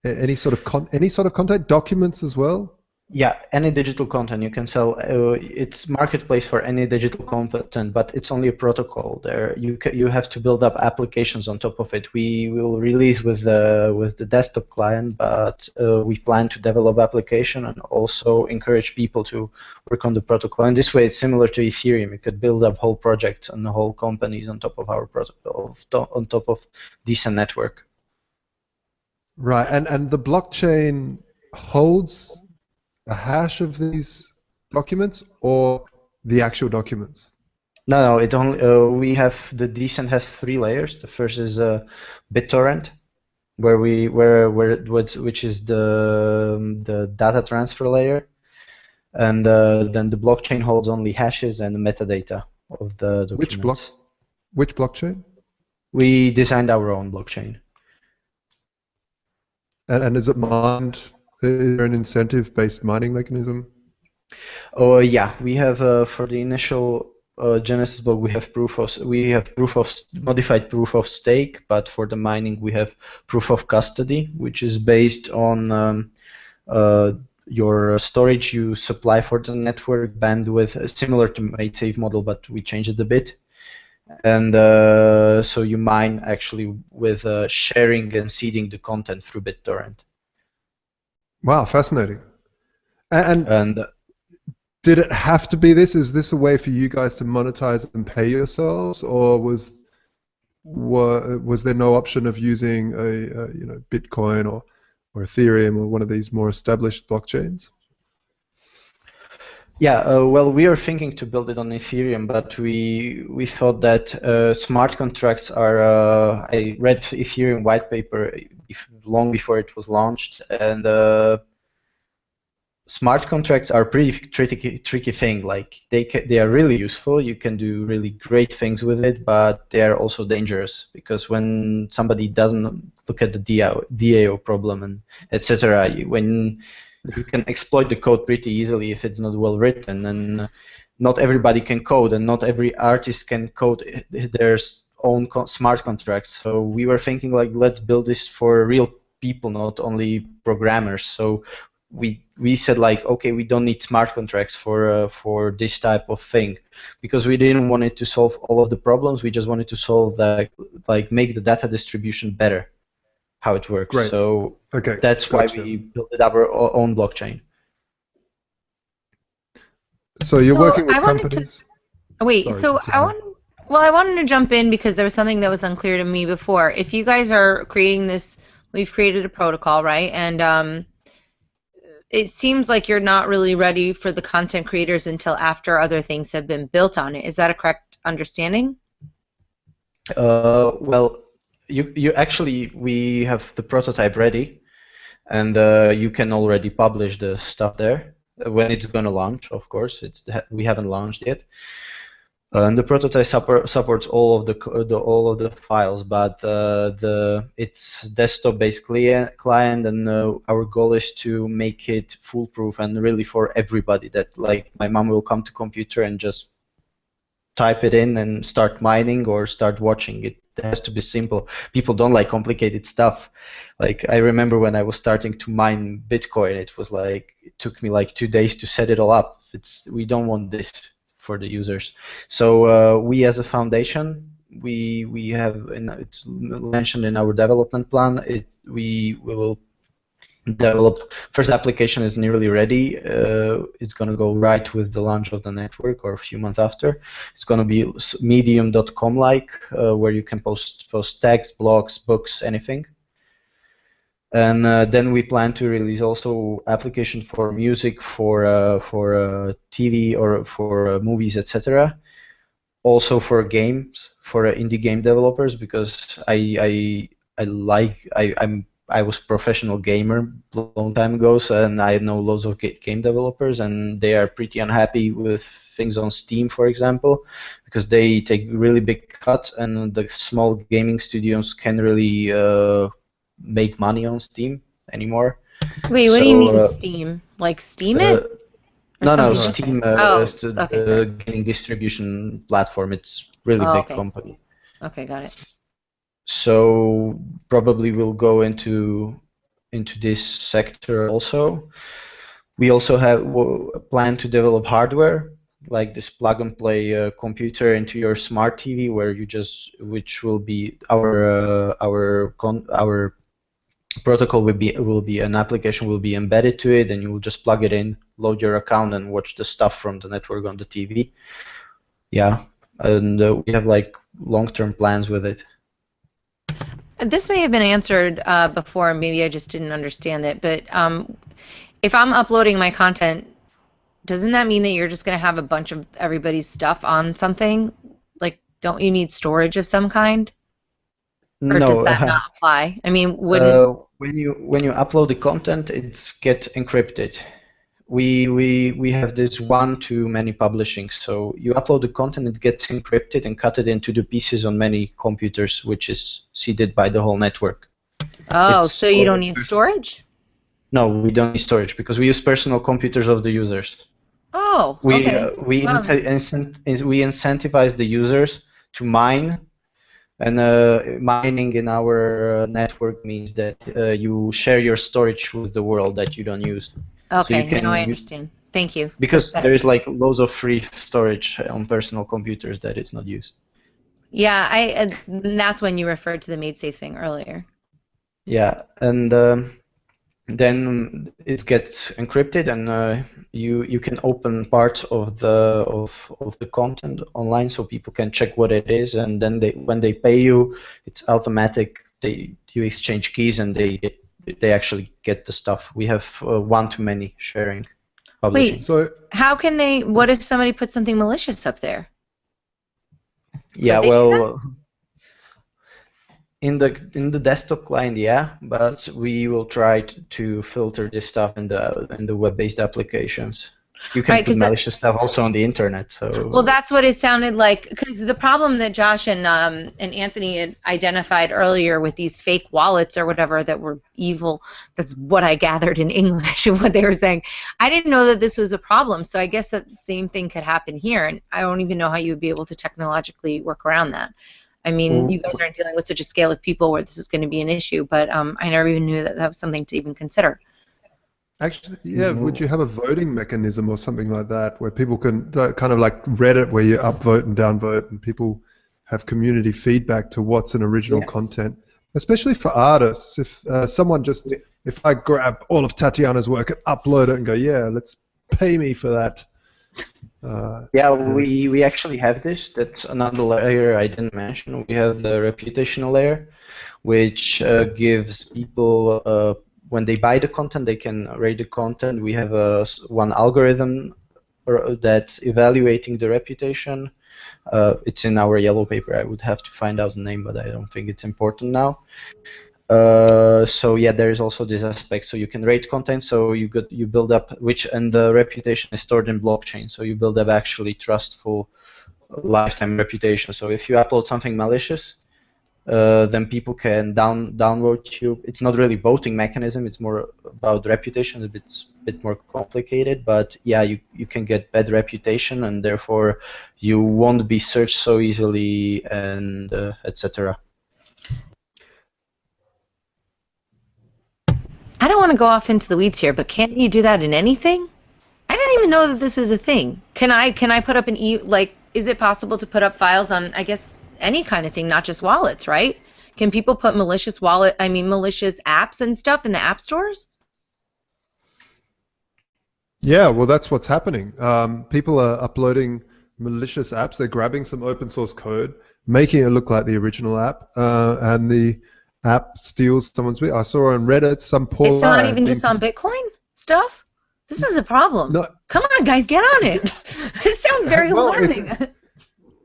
any sort of content, documents as well. Yeah, any digital content you can sell. It's marketplace for any digital content, but it's only a protocol. There, you have to build up applications on top of it. We will release with the desktop client, but we plan to develop application and also encourage people to work on the protocol. And this way, it's similar to Ethereum. You could build up whole projects and whole companies on top of our protocol, on top of Decent network. Right, and the blockchain holds a hash of these documents or the actual documents? No, it only we have the Decent has 3 layers. The first is BitTorrent, which is the data transfer layer, and then the blockchain holds only hashes and metadata of the documents. Which blockchain? We designed our own blockchain. And is it mined? Is there an incentive-based mining mechanism? Oh yeah, we have for the initial Genesis block we have modified proof of stake, but for the mining we have proof of custody, which is based on your storage you supply for the network bandwidth, similar to MateSafe model, but we changed it a bit. And so you mine actually with sharing and seeding the content through BitTorrent. Wow, fascinating. And did it have to be this? Is this a way for you guys to monetize and pay yourselves, or was there no option of using a Bitcoin or Ethereum or one of these more established blockchains? Yeah, well, we are thinking to build it on Ethereum, but we thought that smart contracts are. I read Ethereum white paper long before it was launched, and smart contracts are pretty tricky thing. Like they are really useful. You can do really great things with it, but they are also dangerous because when somebody doesn't look at the DAO problem and etc., when you can exploit the code pretty easily if it's not well written, and not everybody can code, and not every artist can code their own smart contracts. So we were thinking like, let's build this for real people, not only programmers. So we said like, okay, we don't need smart contracts for this type of thing, because we didn't want it to solve all of the problems. We just wanted to solve that, like make the data distribution better, how it works. Great. So okay, that's gotcha. why we built our own blockchain. So you're working with companies? Wait, sorry, so I wanted to jump in because there was something that was unclear to me before. If you guys are creating this, we've created a protocol, right? And it seems like you're not really ready for the content creators until after other things have been built on it. Is that a correct understanding? Well, you actually, we have the prototype ready, and you can already publish the stuff there when it's going to launch. Of course, we haven't launched yet. And the prototype supports all of the files, but it's desktop-based client, and our goal is to make it foolproof and really for everybody. That like my mom will come to computer and just type it in and start mining or start watching. It has to be simple. People don't like complicated stuff. Like I remember when I was starting to mine Bitcoin, it took me like 2 days to set it all up. We don't want this for the users. So we as a foundation, we have, it's mentioned in our development plan, we will develop, first application is nearly ready. It's going to go right with the launch of the network or a few months after. It's going to be medium.com like, where you can post text, blogs, books, anything. And then we plan to release also application for music, for TV or for movies, etc. Also for games, for indie game developers, because I'm I was professional gamer a long time ago, and I know loads of game developers, and they are pretty unhappy with things on Steam, for example, because they take really big cuts, and the small gaming studios can't really make money on Steam anymore. Wait, what do you So mean Steam? Like Steam uh, it? Or no, something Steam different? Oh, is okay, the sorry. gaming distribution platform. It's really Oh, big okay. company. Okay, got it. So probably we'll go into this sector also. We also have a plan to develop hardware like this plug-and-play computer into your smart TV, where you just, which will be our protocol will be an application will be embedded to it, and you will just plug it in, load your account, and watch the stuff from the network on the TV. Yeah, and we have like long-term plans with it. This may have been answered before, maybe I just didn't understand it, but if I'm uploading my content, doesn't that mean that you're just going to have a bunch of everybody's stuff on something? Like, don't you need storage of some kind? Or does No, that not apply? I mean, wouldn't... when you upload the content, it's get encrypted. We have this one-to-many publishing. So you upload the content, it gets encrypted and cut it into the pieces on many computers, which is seeded by the whole network. Oh, It's so you don't need storage? No, we don't need storage because we use personal computers of the users. Oh, We okay. we Wow. we incentivize the users to mine, and mining in our network means that you share your storage with the world that you don't use. So you Okay, now I can understand. Thank you. That's because better. there is like loads of free storage on personal computers that it's not used. Yeah, that's when you referred to the MadeSafe thing earlier. Yeah, and then it gets encrypted, and you can open parts of the content online, so people can check what it is, and then when they pay you, it's automatic. You exchange keys, and they actually get the stuff. We have one-to-many sharing, publishing. Wait, So how can they... What if somebody puts something malicious up there? Yeah, Could they do that? well, in the desktop client, yeah, but we will try to filter this stuff in the web-based applications. You can Right, put because malicious stuff also on the internet. So well, that's what it sounded like. Because the problem that Josh and Anthony had identified earlier with these fake wallets or whatever that were evil, that's what I gathered in English of what they were saying. I didn't know that this was a problem, so I guess that same thing could happen here, and I don't even know how you would be able to technologically work around that. I mean, you guys aren't dealing with such a scale of people where this is going to be an issue, but I never even knew that that was something to even consider. actually, yeah, would you have a voting mechanism or something like that where people can kind of like Reddit, where you upvote and downvote, and people have community feedback to what's an original content, especially for artists. If someone just, if I grab all of Tatiana's work and upload it and go, yeah, let's pay me for that. yeah, we actually have this. That's another layer I didn't mention. We have the reputational layer, which gives people, when they buy the content, they can rate the content. We have one algorithm that's evaluating the reputation. It's in our yellow paper. I would have to find out the name, but I don't think it's important now. So yeah, there is also this aspect. So you can rate content. So you build up and the reputation is stored in blockchain. So you build up actually trustful lifetime reputation. So if you upload something malicious, then people can downvote you. It's not really voting mechanism. It's more about reputation. A bit more complicated. But yeah, you can get bad reputation, and therefore you won't be searched so easily, and etc. I don't want to go off into the weeds here, but can't you do that in anything? I didn't even know that this is a thing. Can I put up is it possible to put up files on, I guess, any kind of thing, not just wallets, right? Can people put malicious apps and stuff in the app stores? Yeah, well, that's what's happening. People are uploading malicious apps. They're grabbing some open source code, making it look like the original app, and the app steals someone's. I saw on Reddit some poor. It's not even just on Bitcoin stuff? This is a problem. No. Come on, guys, get on it. This sounds very alarming.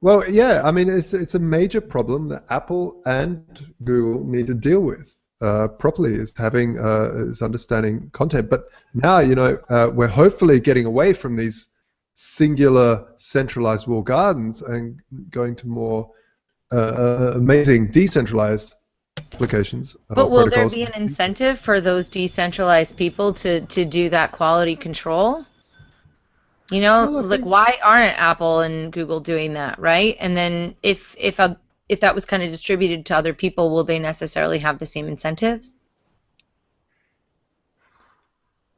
Well, yeah, I mean, it's a major problem that Apple and Google need to deal with. properly, is having is understanding content. But now, you know, we're hopefully getting away from these singular centralized walled gardens and going to more amazing decentralized applications or But will there protocols. be an incentive for those decentralized people to do that quality control? You know, Well, I like think why aren't Apple and Google doing that, right? And then if that was kind of distributed to other people, will they necessarily have the same incentives?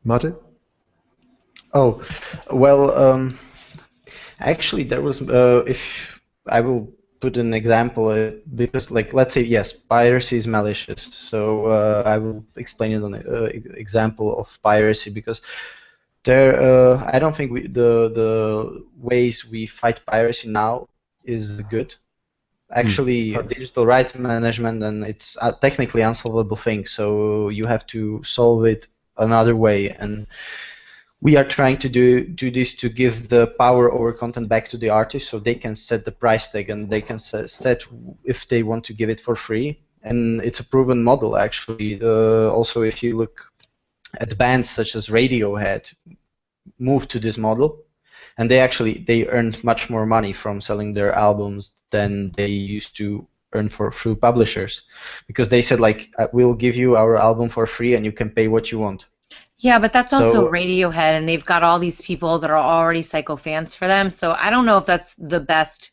Martin. Oh, well, actually, there was, if I will put an example, because, like, let's say, yes, piracy is malicious. So I will explain it on an example of piracy, because there, I don't think the ways we fight piracy now is good. Actually, digital rights management, and it's a technically unsolvable thing. So you have to solve it another way, and we are trying to do this to give the power over content back to the artist, so they can set the price tag and they can set if they want to give it for free. And it's a proven model, actually. Also, if you look at bands such as Radiohead, moved to this model, and they earned much more money from selling their albums than they used to earn through publishers, because they said, like, we'll give you our album for free and you can pay what you want. Yeah, but that's also So Radiohead, and they've got all these people that are already psycho fans for them. So I don't know if that's the best.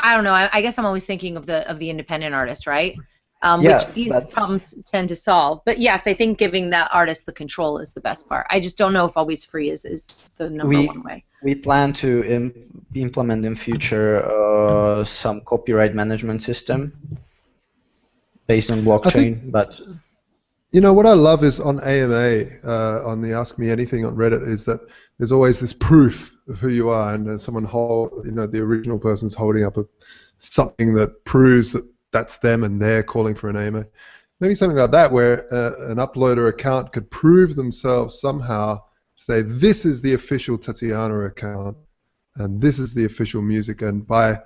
I don't know. I guess I'm always thinking of the independent artist, right? Which yeah, these but problems tend to solve. But yes, I think giving that artist the control is the best part. I just don't know if always free is the number one way. we plan to implement in future some copyright management system based on I think, blockchain, but you know, what I love is on AMA, on the Ask Me Anything on Reddit, is that there's always this proof of who you are, and someone the original person's holding up something that proves that that's them and they're calling for an AMA. Maybe something like that, where an uploader account could prove themselves somehow, say this is the official Tatiana account, and this is the official music, and by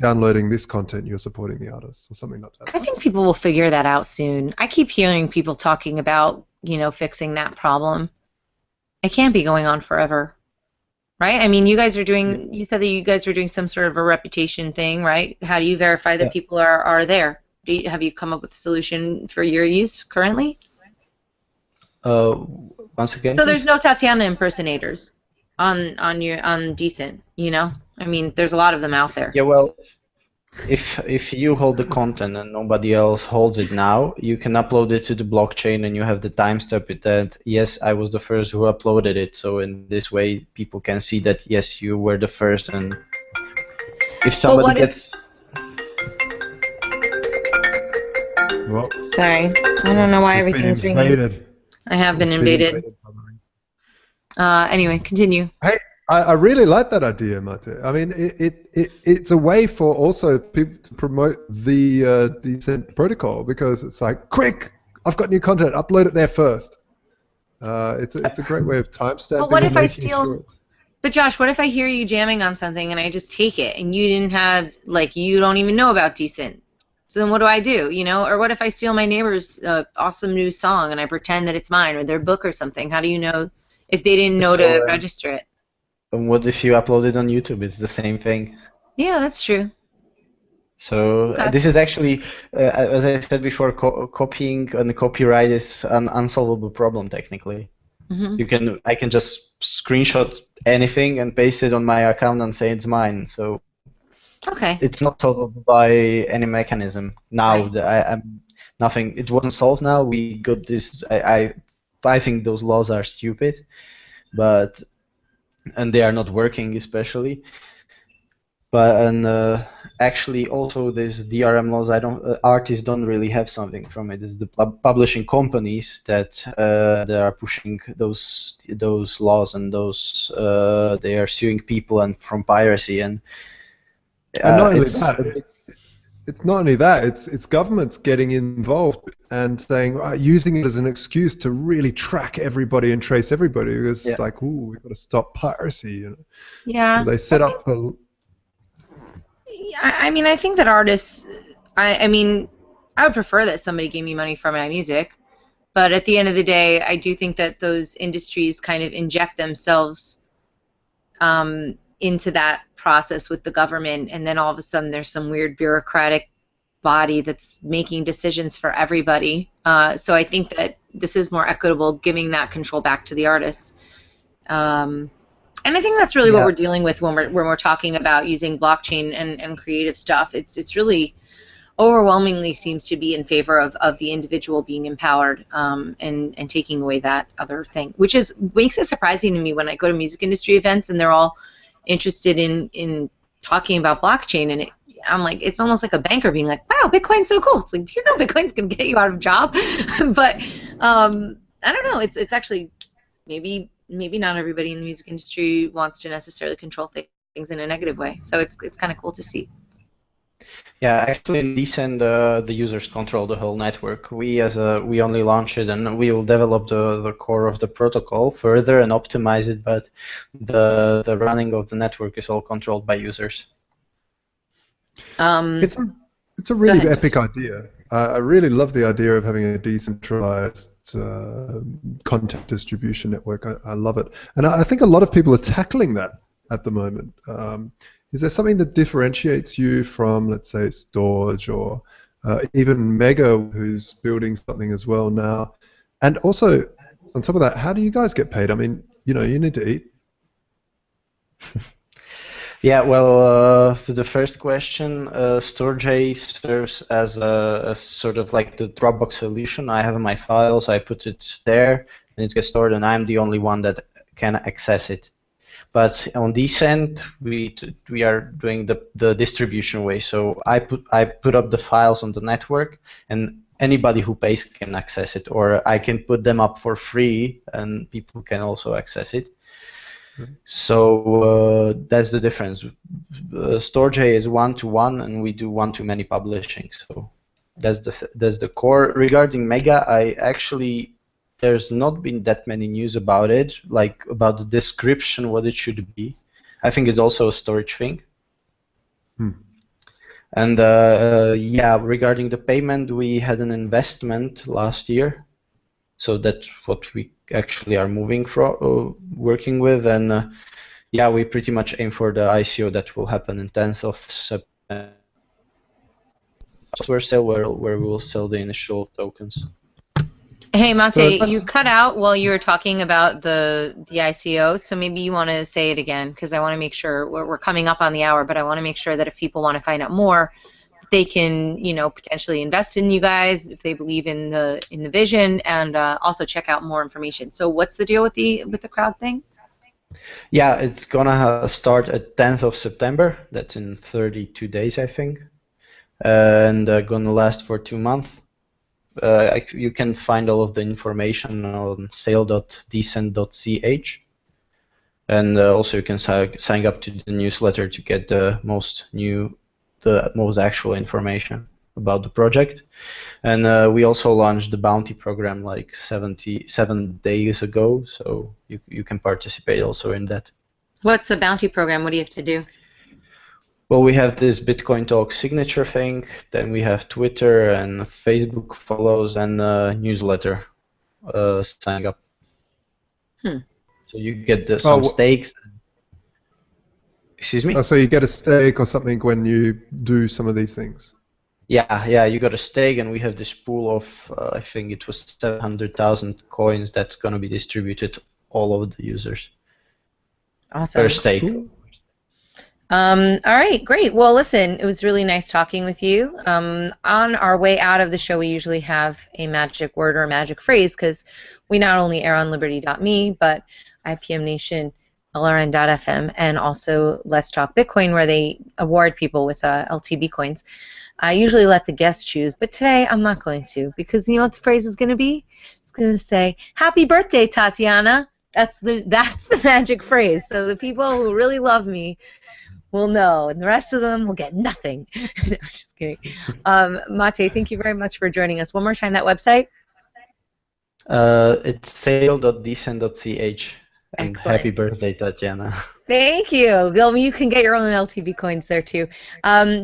downloading this content, you're supporting the artist, or something like that. I think people will figure that out soon. I keep hearing people talking about, fixing that problem. It can't be going on forever, right? I mean, you guys are doing, you said that you guys were doing some sort of a reputation thing, right? How do you verify that people are there? Have you come up with a solution for your use currently? Once again, So there's no Tatiana impersonators on Decent, I mean, there's a lot of them out there. yeah, well, if you hold the content and nobody else holds it now, you can upload it to the blockchain and you have the timestamp that, yes, I was the first who uploaded it. So in this way, people can see that, yes, you were the first. And if somebody gets... Well, Sorry, I don't know why everything's ringing. I have been invaded. Anyway, continue. Hey, I really like that idea, Mate. I mean, it's a way for also people to promote the Decent protocol, because it's like, quick, I've got new content, upload it there first. It's a great way of timestamping. But what if I steal? But Josh, what if I hear you jamming on something and I just take it and you didn't have, like, you don't even know about Decent? So then what do I do, Or what if I steal my neighbor's awesome new song and I pretend that it's mine, or their book or something? How do you know if they didn't know to register it? And what if you upload it on YouTube? It's the same thing. Yeah, that's true. So this is actually, as I said before, copying and copyright is an unsolvable problem technically. Mm-hmm. I can just screenshot anything and paste it on my account and say it's mine. So okay, it's not solvable by any mechanism. Now right. I'm nothing. It wasn't solved. Now we got this. I think those laws are stupid, and they are not working especially. But actually, also these DRM laws, artists don't really have something from it. It's the publishing companies that are pushing those laws, and those they are suing people and from piracy, and not only that. It's not only that, it's governments getting involved and saying, using it as an excuse to really track everybody and trace everybody, because it's like, ooh, we've got to stop piracy. Yeah. So they set up a... I mean, I think that artists, I mean, I would prefer that somebody gave me money for my music. But at the end of the day, I do think that those industries kind of inject themselves into that process with the government, and then all of a sudden there's some weird bureaucratic body that's making decisions for everybody. So I think that this is more equitable, giving that control back to the artists. And I think that's really what Yeah. we're dealing with when we're talking about using blockchain and creative stuff. It's really overwhelmingly seems to be in favor of the individual being empowered, and taking away that other thing, which makes it surprising to me when I go to music industry events and they're all interested in talking about blockchain, and I'm like, it's almost like a banker being like, wow, Bitcoin's so cool. It's like, do you know Bitcoin's gonna get you out of a job? But I don't know. It's actually maybe not everybody in the music industry wants to necessarily control things in a negative way. So it's kind of cool to see. Yeah, actually, in Decent, the users control the whole network. We only launch it, and we will develop the core of the protocol further and optimize it. But the running of the network is all controlled by users. It's a really epic idea. I really love the idea of having a decentralized content distribution network. I love it, and I think a lot of people are tackling that at the moment. Is there something that differentiates you from, let's say, Storage or even Mega, who's building something as well now? And also, on top of that, how do you guys get paid? I mean, you need to eat. Yeah, well, to the first question, Storj serves as a sort of like the Dropbox solution. I have my files, I put it there, and it gets stored, and I'm the only one that can access it. But on Decent, we are doing the distribution way. So I put up the files on the network, and anybody who pays can access it, or I can put them up for free, and people can also access it. So that's the difference. Storj is one-to-one, and we do one-to-many publishing. So that's the core. Regarding Mega, there's not been that many news about it, like about the description, what it should be. I think it's also a storage thing. And yeah, regarding the payment, we had an investment last year, so that's what we actually are working with, and yeah, we pretty much aim for the ICO that will happen in 10th of September. Software sale where we will sell the initial tokens. Hey, Matej, you cut out while you were talking about the ICO, so maybe you want to say it again, because I want to make sure we're coming up on the hour, but I want to make sure that if people want to find out more, they can, potentially invest in you guys if they believe in the vision, and also check out more information. So what's the deal with the crowd thing? Yeah, it's gonna start at 10th of September. That's in 32 days, I think, and gonna last for 2 months. You can find all of the information on sale.decent.ch, and also you can sign up to the newsletter to get the most actual information about the project. And we also launched the bounty program like 77 days ago, so you can participate also in that. What's the bounty program? What do you have to do? Well, we have this Bitcoin Talk signature thing, then we have Twitter and Facebook follows and newsletter signing up. So you get some stakes. Excuse me? So you get a stake or something when you do some of these things? Yeah, you got a stake, and we have this pool of, I think it was 700,000 coins that's going to be distributed all over the users. Awesome. Per stake. Cool. All right, great. Well, listen, it was really nice talking with you. On our way out of the show, we usually have a magic word or a magic phrase, because we not only air on liberty.me, but IPM Nation, LRN.FM, and also Let's Talk Bitcoin, where they award people with LTB coins. I usually let the guests choose, but today I'm not going to, because you know what the phrase is going to be? It's going to say, "Happy birthday, Tatiana." That's the magic phrase. So the people who really love me will know, and the rest of them will get nothing. No, just kidding. Matej, thank you very much for joining us. One more time, that website? It's sale.decent.ch. And Excellent. happy birthday, Tatiana. Thank you. Well, you can get your own LTV coins there too.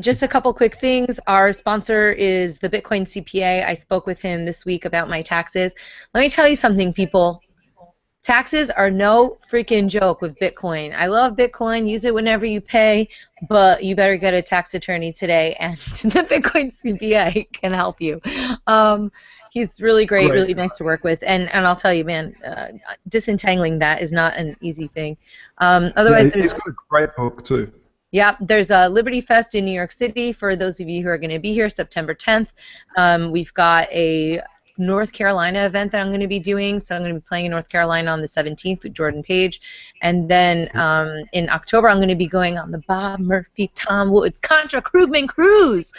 Just a couple quick things. Our sponsor is the Bitcoin CPA. I spoke with him this week about my taxes. Let me tell you something, people. Taxes are no freaking joke with Bitcoin. I love Bitcoin. Use it whenever you pay, but you better get a tax attorney today, and the Bitcoin CPA can help you. He's really great, really nice to work with, and I'll tell you, man, disentangling that is not an easy thing. Otherwise, he's got a great book too. Yeah, there's a Liberty Fest in New York City for those of you who are going to be here, September 10th. We've got a North Carolina event that I'm going to be doing, so I'm going to be playing in North Carolina on the 17th with Jordan Page, and then in October I'm going to be going on the Bob Murphy, Tom Woods, Contra Krugman cruise.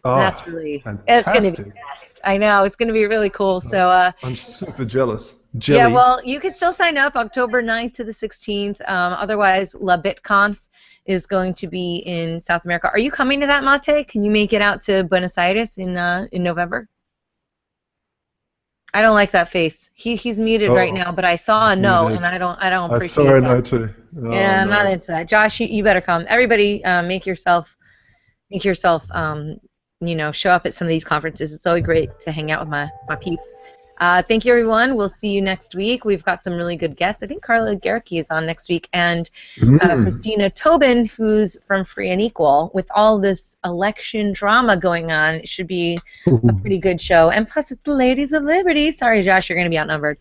Oh, that's really fantastic. It's going to be the best. I know, it's going to be really cool. So I'm super jealous. Yeah, well, you can still sign up October 9th to the 16th. Otherwise, La BitConf is going to be in South America. Are you coming to that, Mate? Can you make it out to Buenos Aires in November? I don't like that face. He's muted right now, but I saw a no, and I don't appreciate that. I saw a no too. Oh, yeah, I'm no. not into that. Josh, you better come. Everybody, make yourself, show up at some of these conferences. It's always great to hang out with my peeps. Thank you, everyone. We'll see you next week. We've got some really good guests. I think Carla Gerke is on next week, and Christina Tobin, who's from Free and Equal. With all this election drama going on, it should be a pretty good show. And plus, it's the Ladies of Liberty. Sorry, Josh, you're going to be outnumbered.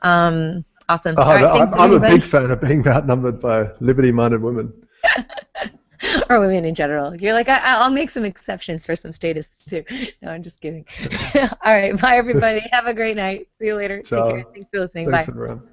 Awesome. Oh, all right, thanks, I'm a big fan of being outnumbered by liberty-minded women. Or women in general. You're like, I'll make some exceptions for some statists too. No, I'm just kidding. All right, bye everybody. Have a great night. See you later. Ciao. Take care. Thanks for listening. Thanks Bye. everyone.